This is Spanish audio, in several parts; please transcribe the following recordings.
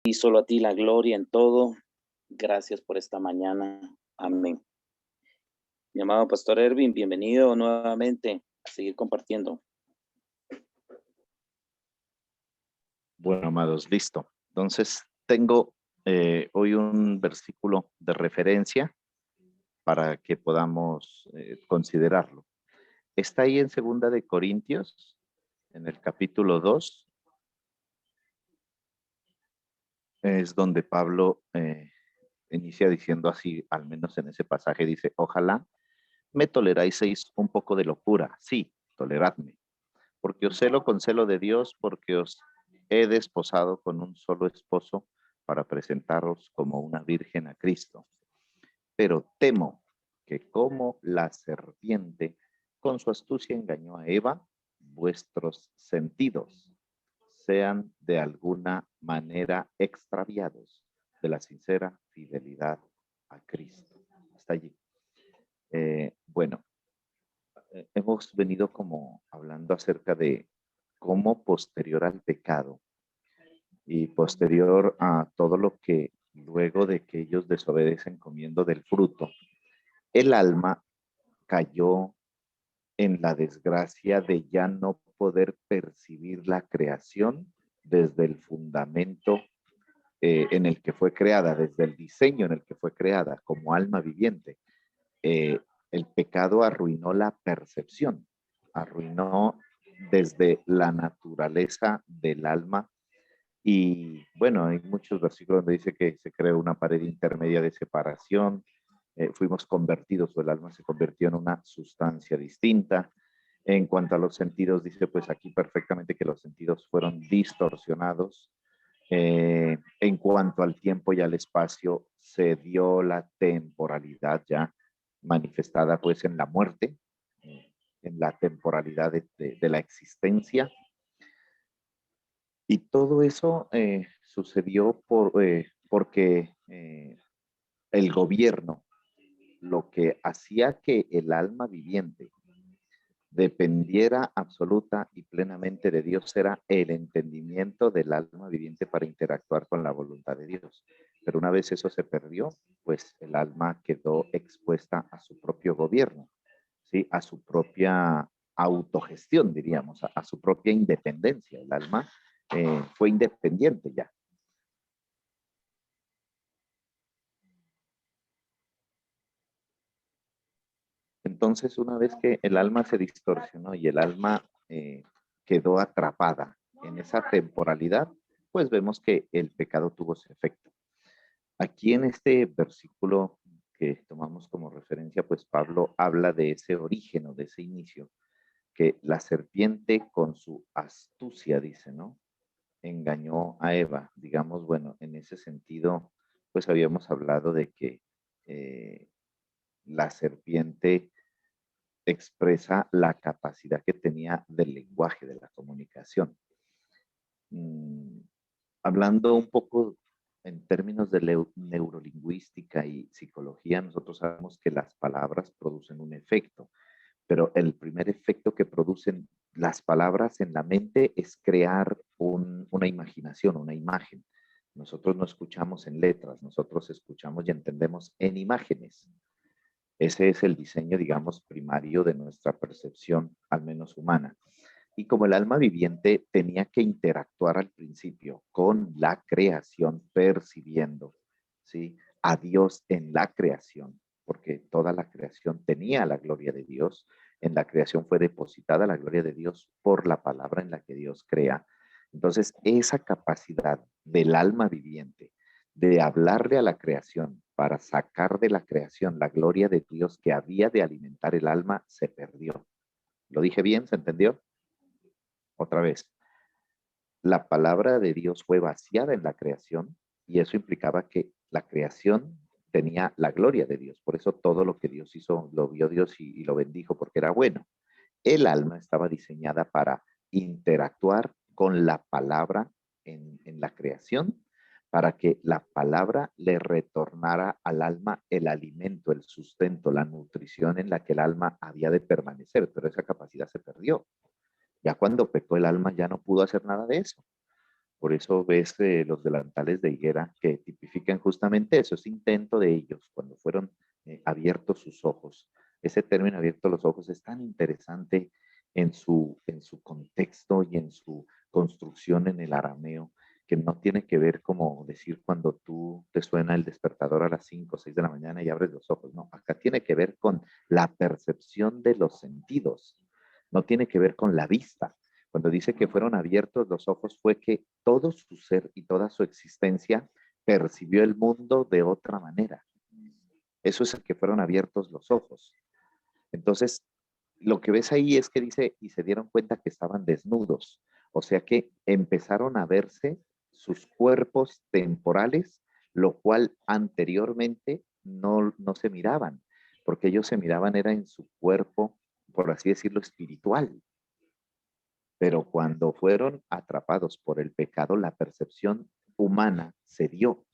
Y solo a ti la gloria en todo. Gracias por esta mañana. Amén. Mi amado Pastor Erwin, bienvenido nuevamente a seguir compartiendo. Bueno, amados, listo. Entonces, tengo hoy un versículo de referencia para que podamos considerarlo. Está ahí en 2 Corintios, en el capítulo 2, es donde Pablo inicia diciendo así, al menos en ese pasaje, dice, ojalá me toleráis un poco de locura. Sí, toleradme, porque os celo con celo de Dios, porque os he desposado con un solo esposo para presentaros como una virgen a Cristo. Pero temo que como la serpiente con su astucia engañó a Eva, vuestros sentidos sean de alguna manera extraviados de la sincera fidelidad a Cristo. Hasta allí. Bueno, hemos venido como hablando acerca de cómo posterior al pecado y posterior a todo lo que luego de que ellos desobedecen comiendo del fruto, el alma cayó en la desgracia de ya no poder percibir la creación desde el fundamento en el que fue creada, desde el diseño en el que fue creada como alma viviente. El pecado arruinó la percepción, arruinó desde la naturaleza del alma. Y bueno, hay muchos versículos donde dice que se creó una pared intermedia de separación, fuimos convertidos, o el alma se convirtió en una sustancia distinta. En cuanto a los sentidos, dice pues aquí perfectamente que los sentidos fueron distorsionados. En cuanto al tiempo y al espacio, se dio la temporalidad ya manifestada pues en la muerte, en la temporalidad de la existencia. Y todo eso sucedió porque el gobierno, lo que hacía que el alma viviente dependiera absoluta y plenamente de Dios era el entendimiento del alma viviente para interactuar con la voluntad de Dios. Pero una vez eso se perdió, pues el alma quedó expuesta a su propio gobierno, ¿sí? A su propia autogestión, diríamos, a su propia independencia. El alma fue independiente ya. Entonces, una vez que el alma se distorsionó y el alma quedó atrapada en esa temporalidad, pues vemos que el pecado tuvo su efecto. Aquí en este versículo que tomamos como referencia, pues Pablo habla de ese origen o de ese inicio, que la serpiente con su astucia, dice, ¿no? Engañó a Eva. Digamos, bueno, en ese sentido, pues habíamos hablado de que la serpiente expresa la capacidad que tenía del lenguaje, de la comunicación. Hablando un poco en términos de neurolingüística y psicología, nosotros sabemos que las palabras producen un efecto, pero el primer efecto que producen las palabras en la mente es crear una imaginación, una imagen. Nosotros no escuchamos en letras, nosotros escuchamos y entendemos en imágenes. Ese es el diseño, digamos, primario de nuestra percepción, al menos humana. Y como el alma viviente tenía que interactuar al principio con la creación, percibiendo, ¿sí?, a Dios en la creación, porque toda la creación tenía la gloria de Dios. En la creación fue depositada la gloria de Dios por la palabra en la que Dios crea. Entonces, esa capacidad del alma viviente de hablarle a la creación para sacar de la creación la gloria de Dios que había de alimentar el alma, se perdió. ¿Lo dije bien? ¿Se entendió? Otra vez, la palabra de Dios fue vaciada en la creación y eso implicaba que la creación tenía la gloria de Dios. Por eso todo lo que Dios hizo lo vio Dios y lo bendijo porque era bueno. El alma estaba diseñada para interactuar con la palabra en la creación, para que la palabra le retornara al alma el alimento, el sustento, la nutrición en la que el alma había de permanecer, pero esa capacidad se perdió. Ya cuando pecó el alma ya no pudo hacer nada de eso. Por eso ves los delantales de higuera que tipifican justamente eso, ese intento de ellos cuando fueron abiertos sus ojos. Ese término abierto los ojos es tan interesante en su contexto y en su construcción en el arameo, que no tiene que ver como decir cuando tú te suena el despertador a las 5 o 6 de la mañana y abres los ojos. No, acá tiene que ver con la percepción de los sentidos, no tiene que ver con la vista. Cuando dice que fueron abiertos los ojos fue que todo su ser y toda su existencia percibió el mundo de otra manera. Eso es el que fueron abiertos los ojos. Entonces, lo que ves ahí es que dice, y se dieron cuenta que estaban desnudos. O sea que empezaron a verse sus cuerpos temporales, lo cual anteriormente no se miraban, porque ellos se miraban era en su cuerpo, por así decirlo, espiritual. Pero cuando fueron atrapados por el pecado, la percepción humana se dio.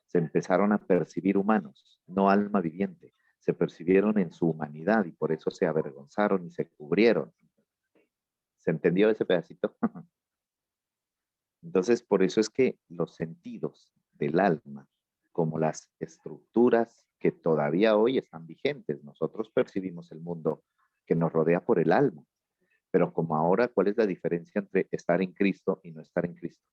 Se empezaron a percibir humanos, no alma viviente. Se percibieron en su humanidad y por eso se avergonzaron y se cubrieron. ¿Se entendió ese pedacito? Entonces, por eso es que los sentidos del alma, como las estructuras que todavía hoy están vigentes, nosotros percibimos el mundo que nos rodea por el alma. Pero como ahora, ¿cuál es la diferencia entre estar en Cristo y no estar en Cristo?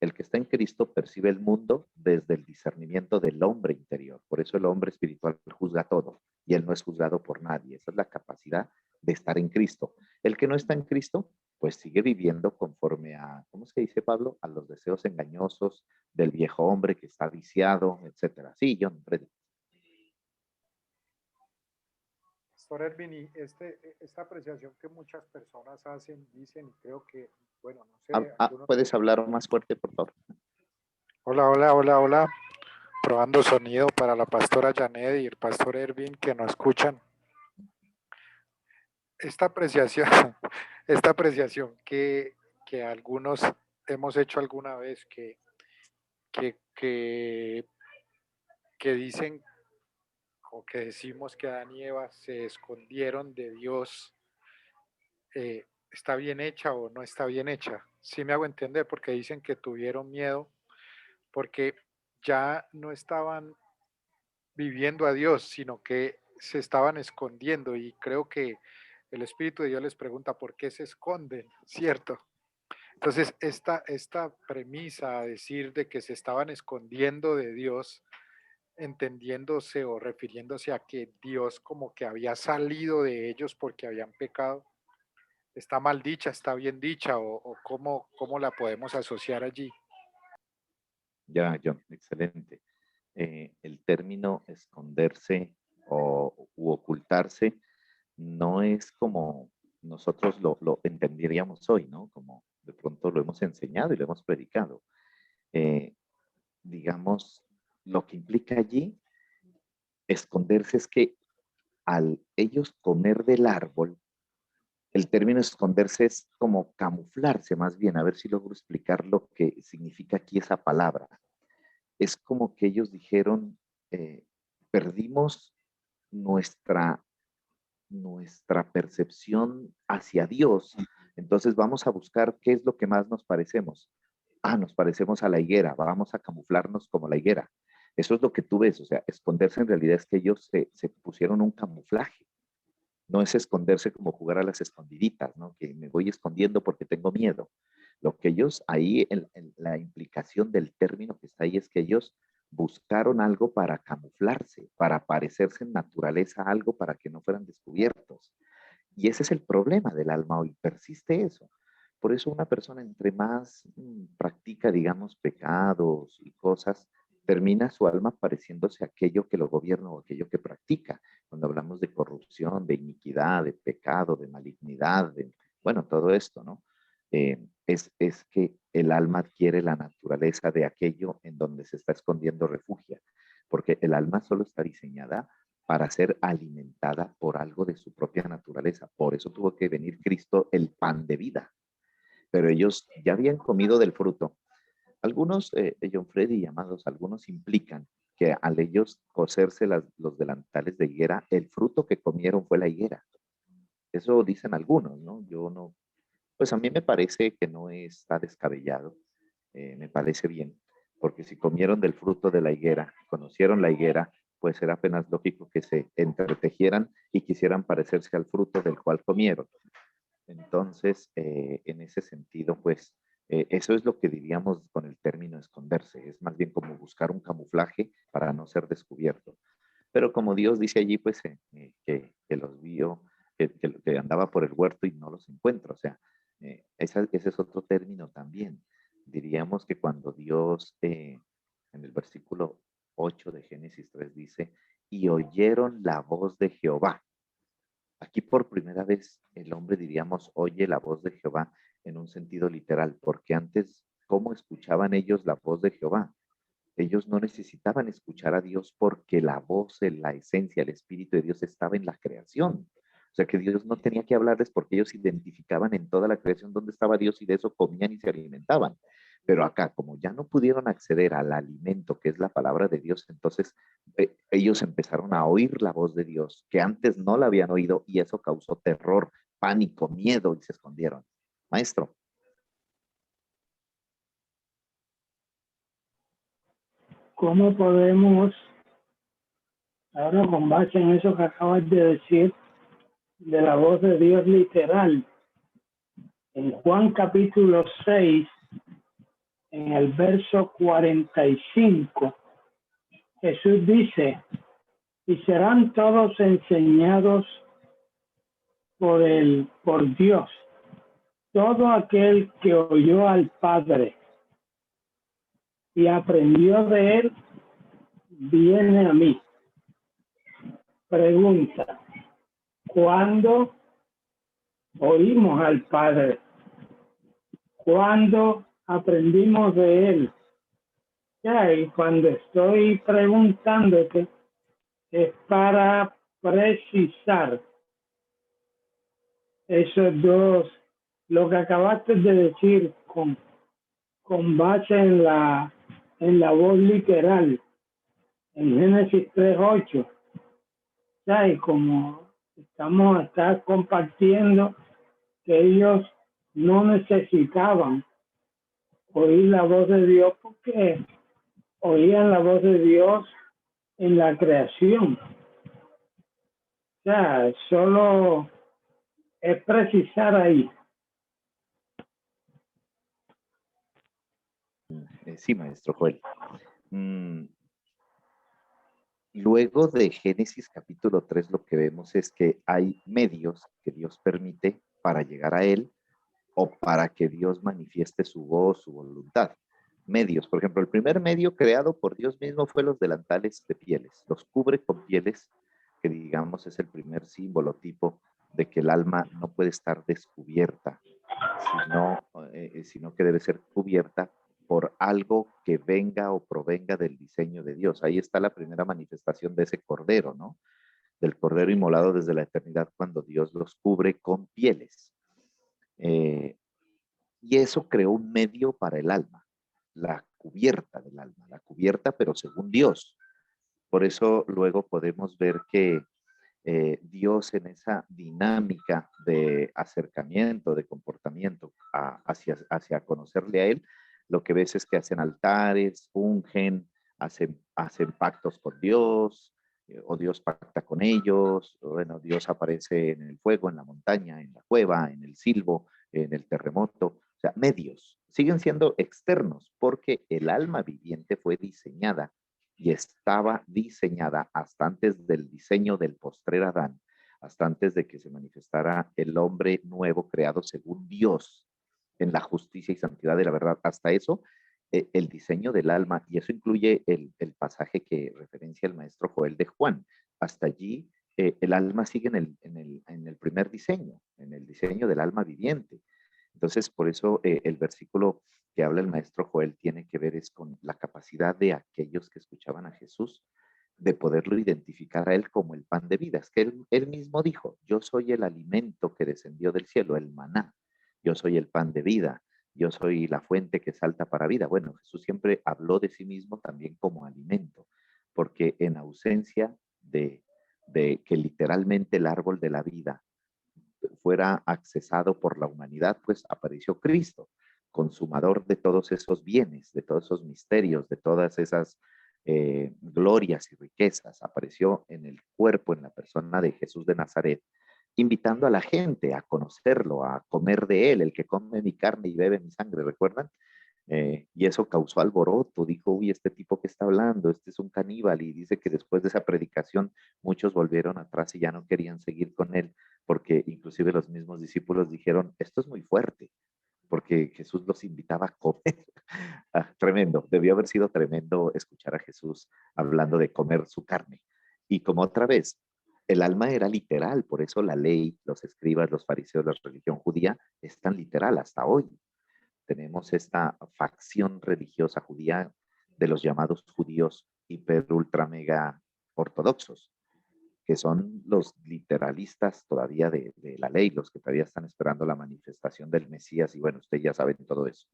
El que está en Cristo percibe el mundo desde el discernimiento del hombre interior. Por eso el hombre espiritual juzga todo y él no es juzgado por nadie. Esa es la capacidad de estar en Cristo. El que no está en Cristo, pues sigue viviendo conforme a, ¿cómo es que dice Pablo? A los deseos engañosos del viejo hombre que está viciado, etcétera. Sí, John, Freddy. Pastor Erwin, y esta apreciación que muchas personas hacen, dicen, y creo que, bueno, no sé, algunos... ¿Puedes hablar más fuerte, por favor? Hola, hola, hola, hola. Probando sonido para la pastora Janet y el pastor Erwin que nos escuchan. Esta apreciación, esta apreciación que algunos hemos hecho alguna vez, que, que, que dicen o que decimos que Adán y Eva se escondieron de Dios, ¿está bien hecha o no está bien hecha? Sí me hago entender, porque dicen que tuvieron miedo porque ya no estaban viviendo a Dios, sino que se estaban escondiendo, y creo que el Espíritu de Dios les pregunta por qué se esconden, ¿cierto? Entonces, esta premisa a decir de que se estaban escondiendo de Dios, entendiéndose o refiriéndose a que Dios como que había salido de ellos porque habían pecado, ¿está mal dicha, está bien dicha, o cómo la podemos asociar allí? Ya, John, excelente. El término esconderse u ocultarse no es como nosotros lo entenderíamos hoy, ¿no? Como de pronto lo hemos enseñado y lo hemos predicado. Eh, digamos, lo que implica allí esconderse es que al ellos comer del árbol, el término esconderse es como camuflarse más bien, a ver si logro explicar lo que significa aquí esa palabra. Es como que ellos dijeron, perdimos nuestra percepción hacia Dios. Entonces vamos a buscar qué es lo que más nos parecemos. Ah, nos parecemos a la higuera, vamos a camuflarnos como la higuera. Eso es lo que tú ves, o sea, esconderse en realidad es que ellos se pusieron un camuflaje. No es esconderse como jugar a las escondiditas, ¿no? Que me voy escondiendo porque tengo miedo. Lo que ellos ahí, la implicación del término que está ahí es que ellos buscaron algo para camuflarse, para parecerse en naturaleza a algo para que no fueran descubiertos. Y ese es el problema del alma hoy, persiste eso. Por eso una persona entre más practica, digamos, pecados y cosas, termina su alma pareciéndose a aquello que lo gobierna o aquello que practica. Cuando hablamos de corrupción, de iniquidad, de pecado, de malignidad, bueno, todo esto, ¿no? Es que el alma adquiere la naturaleza de aquello en donde se está escondiendo refugia, porque el alma solo está diseñada para ser alimentada por algo de su propia naturaleza. Por eso tuvo que venir Cristo, el pan de vida. Pero ellos ya habían comido del fruto. Algunos, John Freddy llamados, algunos implican que al ellos coserse los delantales de higuera, el fruto que comieron fue la higuera. Eso dicen algunos, ¿no? Yo no, pues a mí me parece que no está descabellado. me parece bien, porque si comieron del fruto de la higuera, conocieron la higuera, pues era apenas lógico que se entretejieran y quisieran parecerse al fruto del cual comieron. Entonces, en ese sentido, pues, eso es lo que diríamos con el término esconderse. Es más bien como buscar un camuflaje para no ser descubierto. Pero como Dios dice allí, pues, que los vio, que andaba por el huerto y no los encuentra. O sea, ese es otro término también. Diríamos que cuando Dios, en el versículo 8 de Génesis 3 dice, y oyeron la voz de Jehová. Aquí por primera vez el hombre, diríamos, oye la voz de Jehová en un sentido literal, porque antes, ¿cómo escuchaban ellos la voz de Jehová? Ellos no necesitaban escuchar a Dios porque la voz, la esencia, el Espíritu de Dios estaba en la creación. O sea que Dios no tenía que hablarles porque ellos identificaban en toda la creación dónde estaba Dios y de eso comían y se alimentaban. Pero acá, como ya no pudieron acceder al alimento que es la palabra de Dios, entonces ellos empezaron a oír la voz de Dios, que antes no la habían oído, y eso causó terror, pánico, miedo, y se escondieron. Maestro. ¿Cómo podemos, ahora con base en eso que acabas de decir, de la voz de Dios literal, en Juan capítulo 6, en el verso 45, Jesús dice, y serán todos enseñados por Dios. Todo aquel que oyó al Padre y aprendió de él, viene a mí. Pregunta, ¿cuándo oímos al Padre? ¿Cuándo aprendimos de él? Ya, y cuando estoy preguntándote, es para precisar esos dos, lo que acabaste de decir con base en la voz literal, en Génesis 3:8. Ya, y como estás compartiendo que ellos no necesitaban oír la voz de Dios porque oían la voz de Dios en la creación. O sea, solo es precisar ahí. Sí, maestro Joel. Luego de Génesis capítulo 3, lo que vemos es que hay medios que Dios permite para llegar a Él o para que Dios manifieste su voz, su voluntad. Medios, por ejemplo, el primer medio creado por Dios mismo fue los delantales de pieles. Los cubre con pieles, que digamos es el primer símbolo tipo de que el alma no puede estar descubierta, sino que debe ser cubierta por algo que venga o provenga del diseño de Dios. Ahí está la primera manifestación de ese cordero, ¿no? Del cordero inmolado desde la eternidad cuando Dios los cubre con pieles. Y eso creó un medio para el alma, la cubierta del alma, la cubierta pero según Dios. Por eso luego podemos ver que Dios en esa dinámica de acercamiento, de comportamiento hacia conocerle a Él, lo que ves es que hacen altares, ungen, hacen pactos con Dios, o Dios pacta con ellos, bueno, Dios aparece en el fuego, en la montaña, en la cueva, en el silbo, en el terremoto, o sea, medios, siguen siendo externos, porque el alma viviente fue diseñada y estaba diseñada hasta antes del diseño del postrer Adán, hasta antes de que se manifestara el hombre nuevo creado según Dios en la justicia y santidad de la verdad. Hasta eso, el diseño del alma, y eso incluye el pasaje que referencia el maestro Joel de Juan. Hasta allí, el alma sigue en el primer diseño, en el diseño del alma viviente. Entonces, por eso el versículo que habla el maestro Joel tiene que ver es con la capacidad de aquellos que escuchaban a Jesús de poderlo identificar a él como el pan de vida. Es que él mismo dijo, yo soy el alimento que descendió del cielo, el maná, yo soy el pan de vida, yo soy la fuente que salta para vida. Bueno, Jesús siempre habló de sí mismo también como alimento, porque en ausencia de que literalmente el árbol de la vida fuera accesado por la humanidad, pues apareció Cristo. consumador de todos esos bienes, de todos esos misterios, de todas esas glorias y riquezas, apareció en el cuerpo, en la persona de Jesús de Nazaret, invitando a la gente a conocerlo, a comer de él. El que come mi carne y bebe mi sangre, ¿recuerdan? Y eso causó alboroto. Dijo, uy, este tipo que está hablando, este es un caníbal. Y dice que después de esa predicación muchos volvieron atrás y ya no querían seguir con él, porque inclusive los mismos discípulos dijeron, esto es muy fuerte, porque Jesús los invitaba a comer. Tremendo, debió haber sido tremendo escuchar a Jesús hablando de comer su carne. Y como otra vez, el alma era literal, por eso la ley, los escribas, los fariseos, la religión judía es tan literal hasta hoy. Tenemos esta facción religiosa judía de los llamados judíos hiper, ultra, mega ortodoxos, que son los literalistas todavía de la ley, los que todavía están esperando la manifestación del Mesías, y bueno, ustedes ya saben todo eso.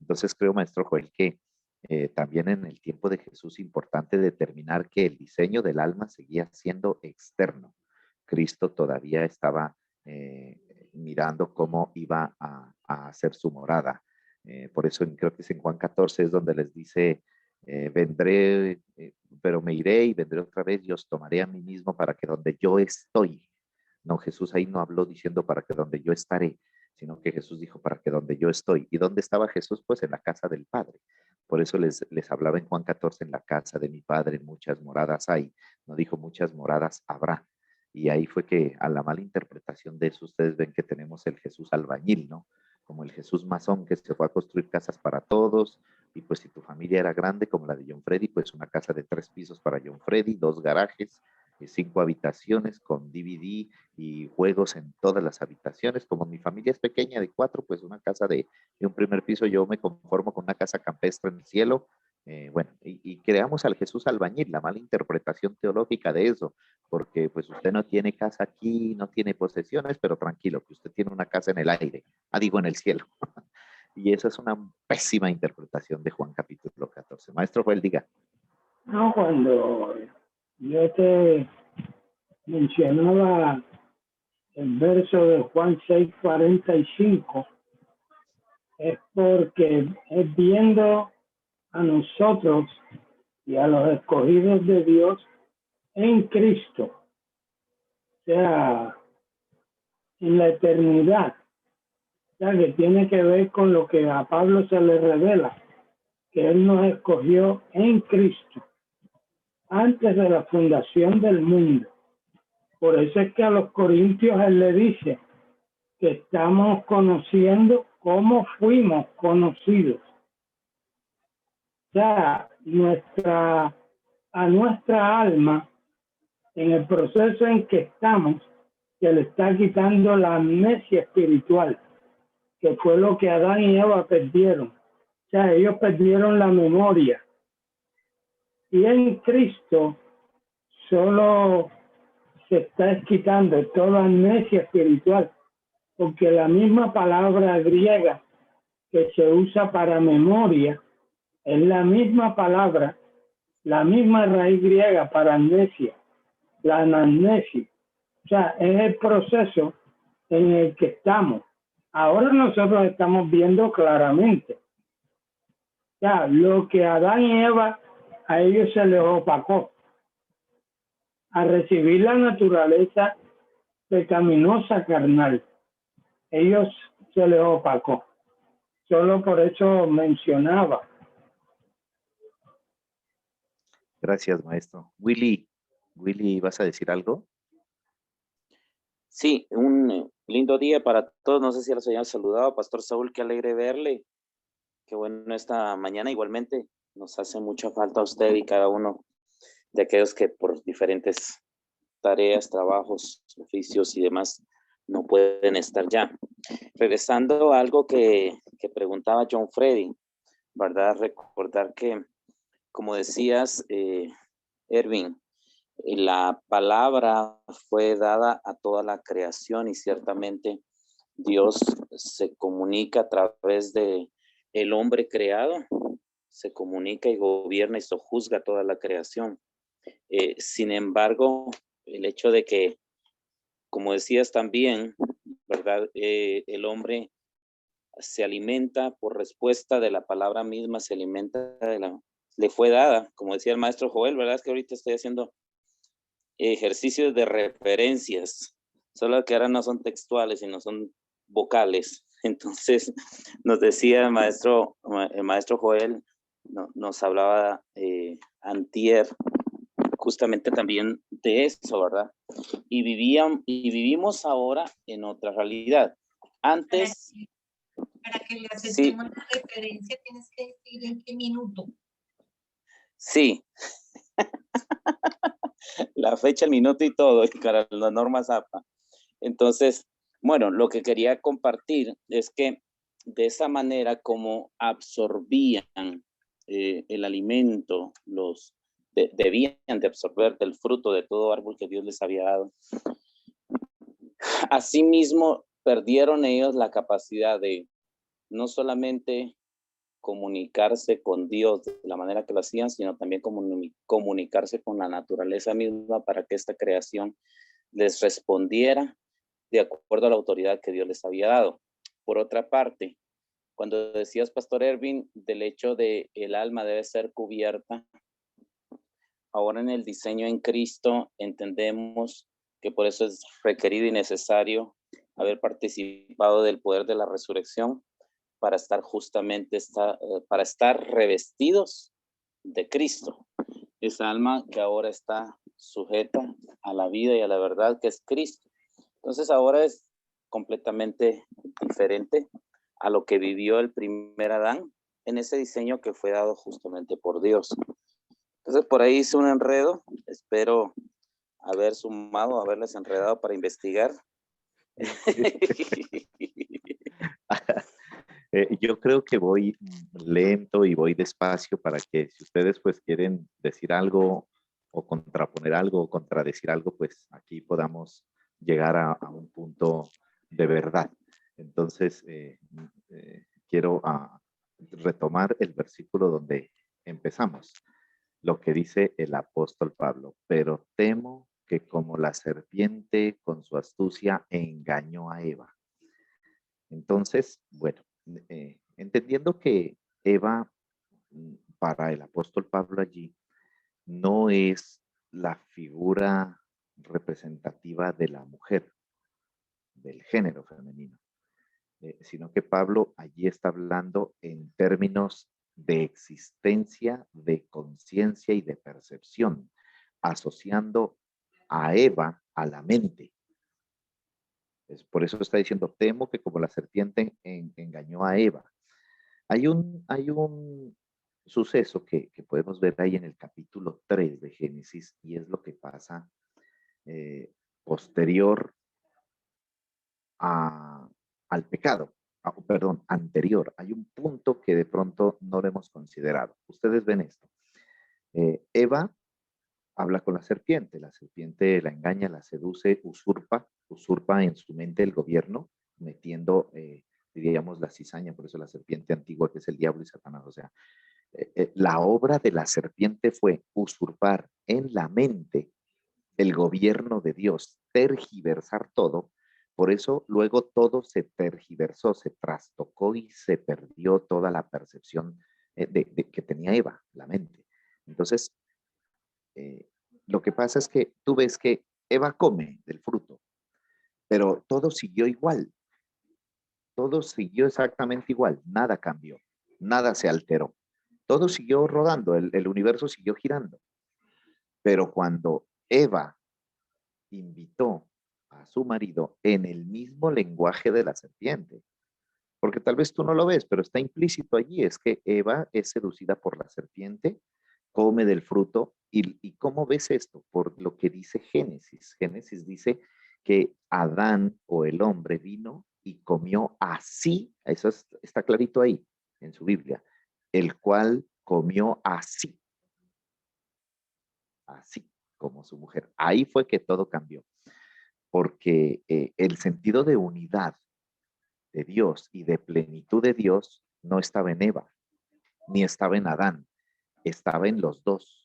Entonces creo, maestro Joel, que también en el tiempo de Jesús importante determinar que el diseño del alma seguía siendo externo. Cristo todavía estaba mirando cómo iba a hacer su morada. Por eso creo que es en Juan 14 es donde les dice, vendré, pero me iré y vendré otra vez y os tomaré a mí mismo para que donde yo estoy. No, Jesús ahí no habló diciendo para que donde yo estaré, sino que Jesús dijo para que donde yo estoy. ¿Y dónde estaba Jesús? Pues en la casa del Padre. Por eso les hablaba en Juan 14, en la casa de mi Padre muchas moradas hay. No dijo muchas moradas habrá. Y ahí fue que a la mala interpretación de eso ustedes ven que tenemos el Jesús albañil, ¿no? Como el Jesús masón que se fue a construir casas para todos. Y pues si tu familia era grande como la de John Freddy, pues una casa de 3 pisos para John Freddy, 2 garajes, 5 habitaciones con DVD y juegos en todas las habitaciones. Como mi familia es pequeña de 4, pues una casa de un primer piso, yo me conformo con una casa campestre en el cielo. Bueno, y creamos al Jesús albañil, la mala interpretación teológica de eso, porque pues usted no tiene casa aquí, no tiene posesiones, pero tranquilo, que usted tiene una casa en el aire, digo en el cielo. Y esa es una pésima interpretación de Juan capítulo 14. Maestro Joel, diga. No, cuando yo te mencionaba el verso de Juan 6:45, es porque es viendo a nosotros y a los escogidos de Dios en Cristo, o sea, en la eternidad, o sea, que tiene que ver con lo que a Pablo se le revela, que Él nos escogió en Cristo antes de la fundación del mundo. Por eso es que a los corintios Él le dice que estamos conociendo cómo fuimos conocidos. O sea, a nuestra alma, en el proceso en que estamos, se le está quitando la amnesia espiritual, que fue lo que Adán y Eva perdieron. O sea, ellos perdieron la memoria. Y en Cristo solo se está quitando toda amnesia espiritual, porque la misma palabra griega que se usa para memoria es la misma palabra, la misma raíz griega para amnesia, la anamnesis. O sea, es el proceso en el que estamos. Ahora nosotros estamos viendo claramente. O sea, lo que Adán y Eva a ellos se les opacó. A recibir la naturaleza pecaminosa carnal, ellos se les opacó. Solo por eso mencionaba. Gracias, maestro. Willy, ¿vas a decir algo? Sí, un lindo día para todos. No sé si los habían saludado. Pastor Saúl, qué alegre verle. Qué bueno esta mañana. Igualmente nos hace mucha falta a usted y cada uno de aquellos que por diferentes tareas, trabajos, oficios y demás no pueden estar ya. Regresando a algo que preguntaba John Freddy, ¿verdad? Recordar que, como decías, Erwin, la palabra fue dada a toda la creación y ciertamente Dios se comunica a través de el hombre creado, se comunica y gobierna y sojuzga toda la creación. Sin embargo, el hecho de que, como decías también, ¿verdad? El hombre se alimenta por respuesta de la palabra misma, se alimenta le fue dada, como decía el maestro Joel, ¿verdad? Es que ahorita estoy haciendo ejercicios de referencias, solo que ahora no son textuales, sino son vocales. Entonces, nos decía el maestro Joel, nos hablaba antier, justamente también de eso, ¿verdad? Y vivimos ahora en otra realidad. Antes, para que le sí, aceptemos la referencia, tienes que decir en qué minuto. sí, la fecha, el minuto y todo, y para la norma ZAPA. Entonces, bueno, lo que quería compartir es que de esa manera como absorbían el alimento, debían de absorber del fruto de todo árbol que Dios les había dado. Asimismo, perdieron ellos la capacidad de no solamente comunicarse con Dios de la manera que lo hacían, sino también comunicarse con la naturaleza misma para que esta creación les respondiera de acuerdo a la autoridad que Dios les había dado. Por otra parte, cuando decías, Pastor Erwin, del hecho de el alma debe ser cubierta, ahora en el diseño en Cristo entendemos que por eso es requerido y necesario haber participado del poder de la resurrección para estar justamente, para estar revestidos de Cristo. Esa alma que ahora está sujeta a la vida y a la verdad que es Cristo. Entonces ahora es completamente diferente a lo que vivió el primer Adán en ese diseño que fue dado justamente por Dios. Entonces por ahí hice un enredo, espero haberles enredado para investigar. Yo creo que voy lento y voy despacio para que si ustedes pues quieren decir algo o contraponer algo o contradecir algo, pues aquí podamos llegar a un punto de verdad. Entonces, quiero retomar el versículo donde empezamos, lo que dice el apóstol Pablo, pero temo que como la serpiente con su astucia engañó a Eva. Entonces, bueno, entendiendo que Eva, para el apóstol Pablo allí, no es la figura representativa de la mujer, del género femenino, sino que Pablo allí está hablando en términos de existencia, de conciencia y de percepción, asociando a Eva a la mente. Por eso está diciendo, temo que como la serpiente engañó a Eva. Hay un suceso que podemos ver ahí en el capítulo 3 de Génesis y es lo que pasa posterior al pecado, perdón, anterior. Hay un punto que de pronto no lo hemos considerado. Ustedes ven esto. Eva habla con la serpiente la engaña, la seduce, usurpa en su mente el gobierno, metiendo, diríamos, la cizaña, por eso la serpiente antigua que es el diablo y Satanás. O sea, la obra de la serpiente fue usurpar en la mente el gobierno de Dios, tergiversar todo. Por eso luego todo se tergiversó, se trastocó y se perdió toda la percepción de que tenía Eva, la mente. Entonces, lo que pasa es que tú ves que Eva come del fruto, pero todo siguió igual, todo siguió exactamente igual, nada cambió, nada se alteró, todo siguió rodando, el universo siguió girando. Pero cuando Eva invitó a su marido en el mismo lenguaje de la serpiente, porque tal vez tú no lo ves, pero está implícito allí, es que Eva es seducida por la serpiente, come del fruto, y ¿cómo ves esto? Por lo que dice Génesis. Génesis dice que Adán o el hombre vino y comió así, eso está clarito ahí en su Biblia, el cual comió así como su mujer. Ahí fue que todo cambió, porque el sentido de unidad de Dios y de plenitud de Dios no estaba en Eva, ni estaba en Adán, estaba en los dos.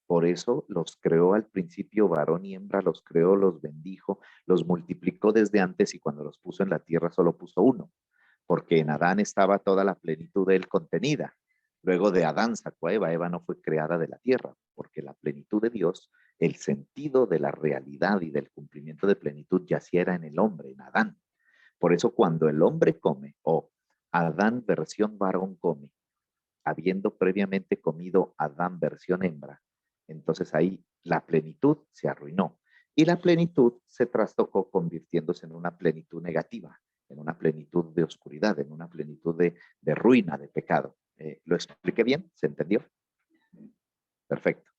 Por eso los creó al principio varón y hembra, los creó, los bendijo, los multiplicó desde antes y cuando los puso en la tierra solo puso uno. porque en Adán estaba toda la plenitud de él contenida. Luego de Adán sacó a Eva. Eva no fue creada de la tierra, porque la plenitud de Dios, el sentido de la realidad y del cumplimiento de plenitud yaciera en el hombre, en Adán. Por eso cuando el hombre come, o Adán versión varón come, habiendo previamente comido Adán versión hembra, entonces ahí la plenitud se arruinó. Y la plenitud se trastocó convirtiéndose en una plenitud negativa, en una plenitud de oscuridad, en una plenitud de ruina, de pecado. ¿Lo expliqué bien? ¿Se entendió? Perfecto.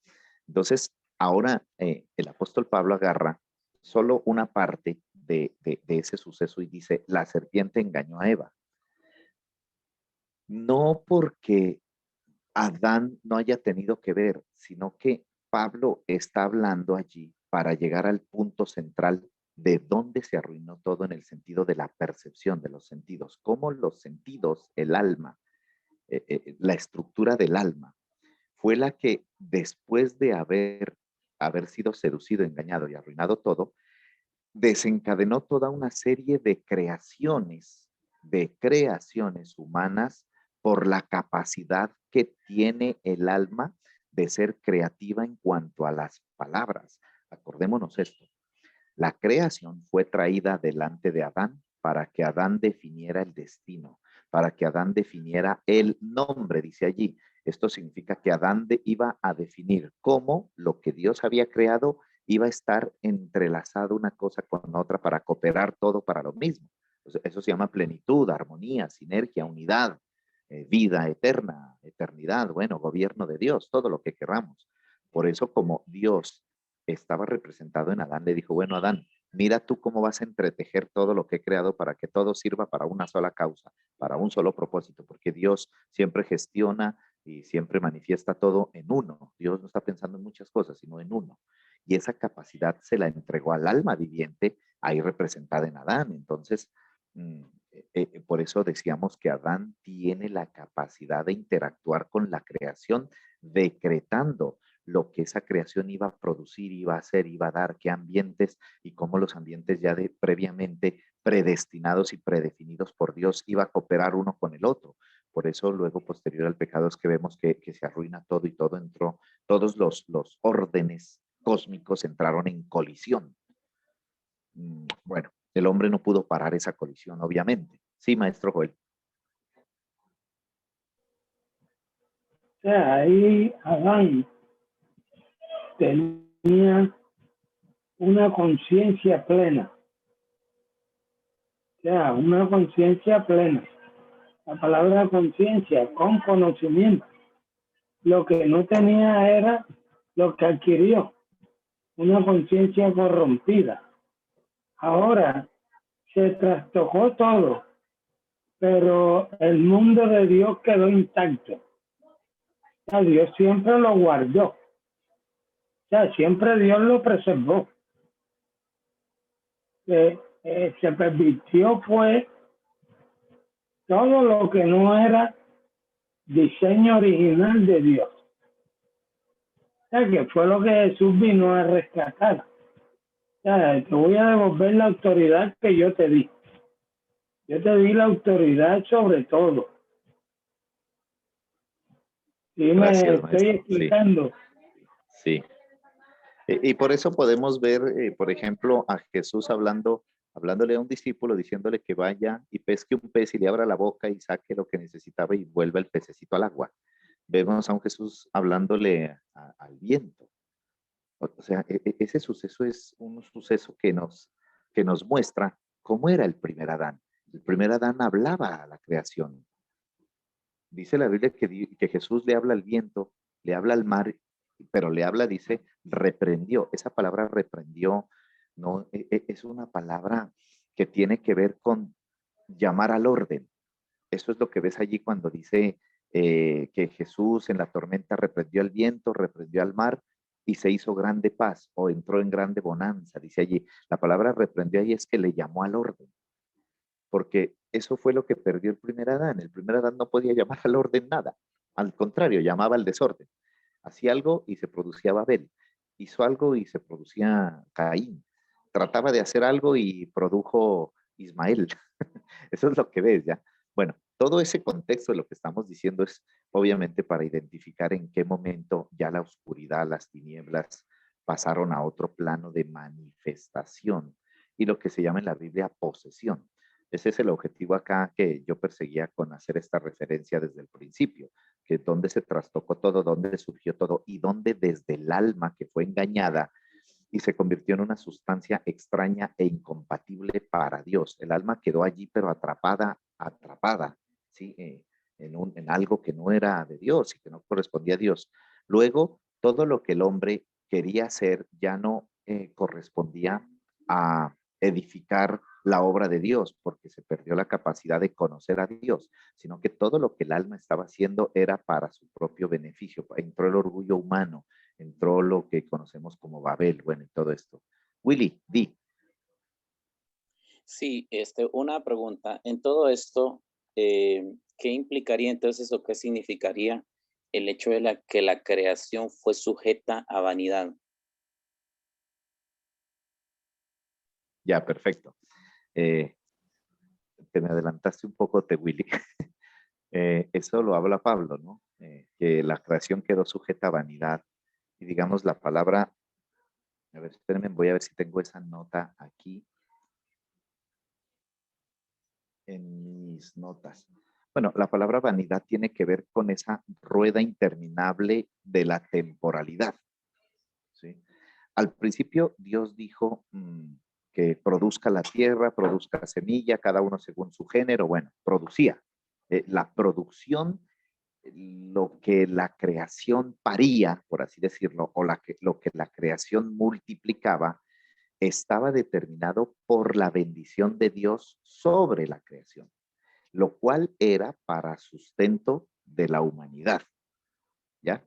Entonces, ahora el apóstol Pablo agarra solo una parte de ese suceso y dice, la serpiente engañó a Eva. No porque Adán no haya tenido que ver, sino que Pablo está hablando allí para llegar al punto central de dónde se arruinó todo en el sentido de la percepción de los sentidos, cómo los sentidos, el alma, la estructura del alma, fue la que después de haber sido seducido, engañado y arruinado todo, desencadenó toda una serie de creaciones humanas por la capacidad que tiene el alma de ser creativa en cuanto a las palabras. Acordémonos esto. La creación fue traída delante de Adán para que Adán definiera el destino, para que Adán definiera el nombre, dice allí. Esto significa que Adán iba a definir cómo lo que Dios había creado iba a estar entrelazado una cosa con otra para cooperar todo para lo mismo. Eso se llama plenitud, armonía, sinergia, unidad, vida eterna, eternidad, bueno, gobierno de Dios, todo lo que queramos. Por eso, como Dios estaba representado en Adán, le dijo, bueno, Adán, mira tú cómo vas a entretejer todo lo que he creado para que todo sirva para una sola causa, para un solo propósito, porque Dios siempre gestiona y siempre manifiesta todo en uno. Dios no está pensando en muchas cosas, sino en uno. Y esa capacidad se la entregó al alma viviente, ahí representada en Adán. Entonces, por eso decíamos que Adán tiene la capacidad de interactuar con la creación, decretando lo que esa creación iba a producir, iba a hacer, iba a dar, qué ambientes y cómo los ambientes ya previamente predestinados y predefinidos por Dios iba a cooperar uno con el otro. Por eso luego posterior al pecado es que vemos que se arruina todo y todo entró, todos los órdenes cósmicos entraron en colisión. Bueno, el hombre no pudo parar esa colisión, obviamente. Sí, maestro Joel. O sea, ahí Adán tenía una conciencia plena. O sea, una conciencia plena. La palabra conciencia, con conocimiento. Lo que no tenía era lo que adquirió, una conciencia corrompida. Ahora se trastocó todo, pero el mundo de Dios quedó intacto. O sea, Dios siempre lo guardó. O sea, siempre Dios lo preservó. Se pervirtió, pues, todo lo que no era diseño original de Dios. O sea, que fue lo que Jesús vino a rescatar. O sea, te voy a devolver la autoridad que yo te di. Yo te di la autoridad sobre todo. Sí, me Gracias, estoy maestro. explicando. Sí. Y por eso podemos ver, por ejemplo, a Jesús hablándole a un discípulo, diciéndole que vaya y pesque un pez y le abra la boca y saque lo que necesitaba y vuelva el pececito al agua. Vemos a un Jesús hablándole al viento. O sea, ese suceso es un suceso que nos muestra cómo era el primer Adán. El primer Adán hablaba a la creación. Dice la Biblia que Jesús le habla al viento, le habla al mar, pero le habla, dice, reprendió. Esa palabra reprendió no es una palabra que tiene que ver con llamar al orden. Eso es lo que ves allí cuando dice que Jesús en la tormenta reprendió al viento, reprendió al mar y se hizo grande paz o entró en grande bonanza. Dice allí, la palabra reprendió ahí es que le llamó al orden, porque eso fue lo que perdió el primer Adán. El primer Adán no podía llamar al orden nada, al contrario, llamaba al desorden. Hacía algo y se producía Babel, hizo algo y se producía Caín, trataba de hacer algo y produjo Ismael. Eso es lo que ves ya. Bueno, todo ese contexto de lo que estamos diciendo es obviamente para identificar en qué momento ya la oscuridad, las tinieblas pasaron a otro plano de manifestación y lo que se llama en la Biblia posesión. Ese es el objetivo acá que yo perseguía con hacer esta referencia desde el principio, que dónde se trastocó todo, dónde surgió todo y dónde desde el alma que fue engañada y se convirtió en una sustancia extraña e incompatible para Dios. El alma quedó allí, pero atrapada, ¿sí? En algo que no era de Dios y que no correspondía a Dios. Luego, todo lo que el hombre quería hacer ya no correspondía a edificar la obra de Dios, porque se perdió la capacidad de conocer a Dios, sino que todo lo que el alma estaba haciendo era para su propio beneficio. Entró el orgullo humano, entró lo que conocemos como Babel, bueno, y todo esto. Willy, di. Sí, una pregunta. En todo esto, ¿qué implicaría entonces o qué significaría el hecho de que la creación fue sujeta a vanidad? Ya, perfecto. Te me adelantaste un poco, Willy. Eso lo habla Pablo, ¿no? Que la creación quedó sujeta a vanidad. Y digamos la palabra, a ver, espérenme, voy a ver si tengo esa nota aquí en mis notas. Bueno, la palabra vanidad tiene que ver con esa rueda interminable de la temporalidad, ¿sí? Al principio Dios dijo que produzca la tierra, produzca semilla, cada uno según su género, bueno, producía. La producción, lo que la creación paría, por así decirlo, o lo que la creación multiplicaba, estaba determinado por la bendición de Dios sobre la creación, lo cual era para sustento de la humanidad, ¿ya?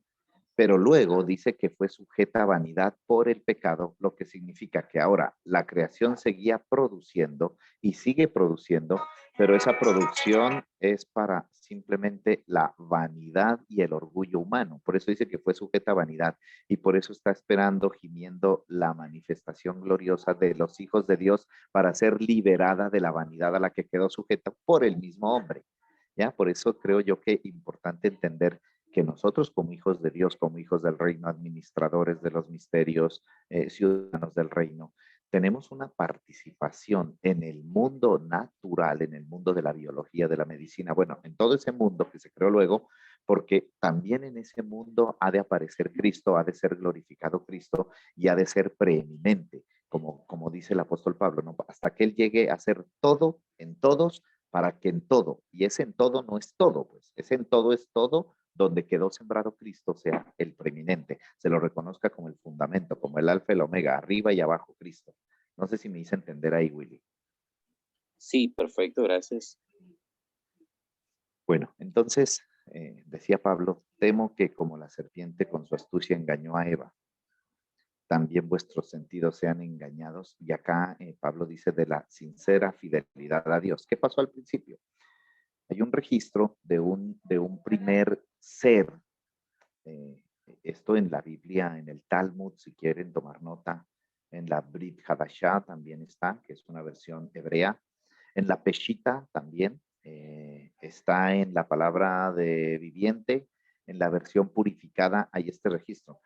Pero luego dice que fue sujeta a vanidad por el pecado, lo que significa que ahora la creación seguía produciendo y sigue produciendo, pero esa producción es para simplemente la vanidad y el orgullo humano. Por eso dice que fue sujeta a vanidad y por eso está esperando, gimiendo la manifestación gloriosa de los hijos de Dios para ser liberada de la vanidad a la que quedó sujeta por el mismo hombre. ¿Ya? Por eso creo yo que es importante entender que nosotros como hijos de Dios, como hijos del reino, administradores de los misterios, ciudadanos del reino, tenemos una participación en el mundo natural, en el mundo de la biología, de la medicina, bueno, en todo ese mundo que se creó luego, porque también en ese mundo ha de aparecer Cristo, ha de ser glorificado Cristo y ha de ser preeminente, como dice el apóstol Pablo, ¿no? Hasta que Él llegue a ser todo en todos, para que en todo, y ese en todo no es todo, pues, ese en todo es todo, donde quedó sembrado Cristo sea el preeminente, se lo reconozca como el fundamento, como el alfa y el omega, arriba y abajo Cristo. No sé si me hice entender ahí, Willy. Sí, perfecto, gracias. Bueno, entonces, decía Pablo, temo que como la serpiente con su astucia engañó a Eva, también vuestros sentidos sean engañados. Y acá Pablo dice de la sincera fidelidad a Dios. ¿Qué pasó al principio? Hay un registro de un primer ser. Esto en la Biblia, en el Talmud, si quieren tomar nota, en la Brit Hadashah también está, que es una versión hebrea. En la Peshita también está en la palabra de viviente, en la versión purificada hay este registro.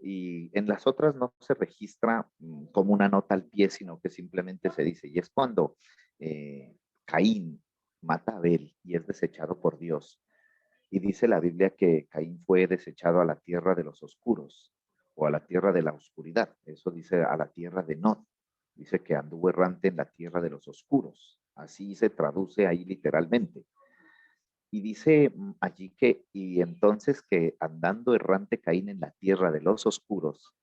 Y en las otras no se registra como una nota al pie, sino que simplemente se dice, y es cuando Caín mata a Abel y es desechado por Dios. Y dice la Biblia que Caín fue desechado a la tierra de los oscuros o a la tierra de la oscuridad. Eso dice a la tierra de Nod. Dice que anduvo errante en la tierra de los oscuros. Así se traduce ahí literalmente. Y dice allí que, y entonces que andando errante Caín en la tierra de los oscuros,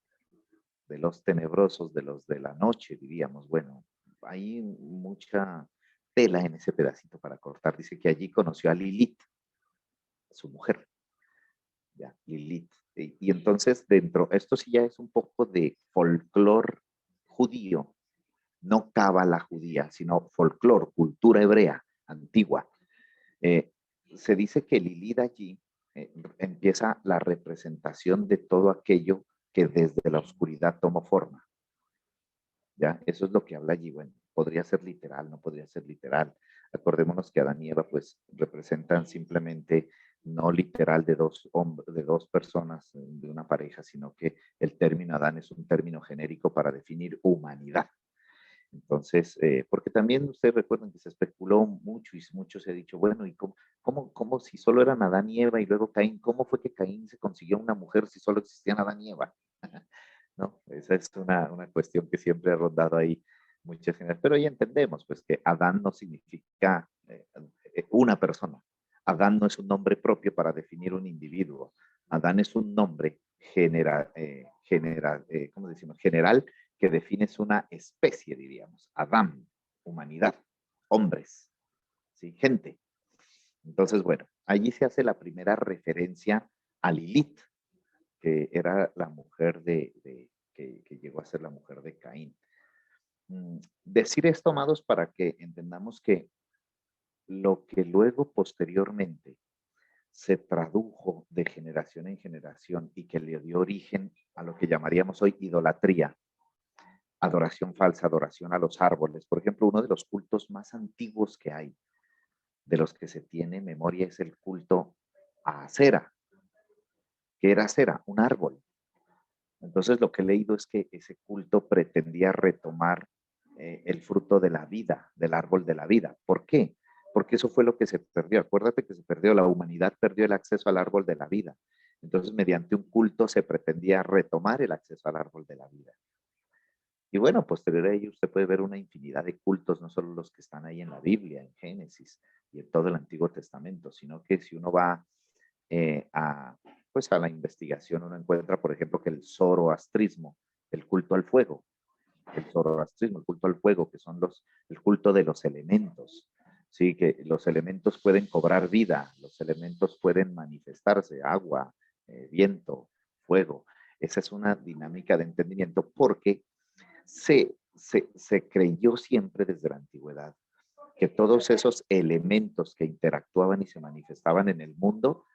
de los tenebrosos, de los de la noche, diríamos, bueno, hay mucha tela en ese pedacito para cortar. Dice que allí conoció a Lilith, su mujer, ya, Lilith. Y entonces dentro, esto sí ya es un poco de folclore judío, no cábala judía, sino folclore, cultura hebrea, antigua. Eh, Se dice que Lilith allí empieza la representación de todo aquello que desde la oscuridad tomó forma. ¿Ya? Eso es lo que habla allí. Bueno, podría ser literal, no podría ser literal. Acordémonos que Adán y Eva pues representan simplemente no literal de dos personas, de una pareja, sino que el término Adán es un término genérico para definir humanidad. Entonces, porque también ustedes recuerdan que se especuló mucho y mucho se ha dicho, bueno, ¿y cómo si solo eran Adán y Eva y luego Caín? ¿Cómo fue que Caín se consiguió una mujer si solo existían Adán y Eva? ¿No? Esa es una cuestión que siempre ha rondado ahí muchas generaciones. Pero ya entendemos, pues, que Adán no significa una persona. Adán no es un nombre propio para definir un individuo. Adán es un nombre ¿cómo decimos? General que defines una especie, diríamos. Adán, humanidad, hombres, ¿sí? Gente. Entonces, bueno, allí se hace la primera referencia a Lilith, que era la mujer que llegó a ser la mujer de Caín. Decir esto, amados, para que entendamos que lo que luego posteriormente se tradujo de generación en generación y que le dio origen a lo que llamaríamos hoy idolatría, adoración falsa, adoración a los árboles. Por ejemplo, uno de los cultos más antiguos que hay, de los que se tiene memoria, es el culto a Acera. ¿Qué era Acera? Un árbol. Entonces, lo que he leído es que ese culto pretendía retomar el fruto de la vida, del árbol de la vida. ¿Por qué? Porque eso fue lo que se perdió. Acuérdate que se perdió, la humanidad perdió el acceso al árbol de la vida. Entonces, mediante un culto se pretendía retomar el acceso al árbol de la vida. Y bueno, posterior a ello usted puede ver una infinidad de cultos, no solo los que están ahí en la Biblia, en Génesis y en todo el Antiguo Testamento, sino que si uno va pues a la investigación, uno encuentra, por ejemplo, que el zoroastrismo, el culto al fuego, el zoroastrismo, el culto al fuego, que son el culto de los elementos, sí, que los elementos pueden cobrar vida, los elementos pueden manifestarse, agua, viento, fuego. Esa es una dinámica de entendimiento porque se creyó siempre desde la antigüedad que todos esos elementos que interactuaban y se manifestaban en el mundo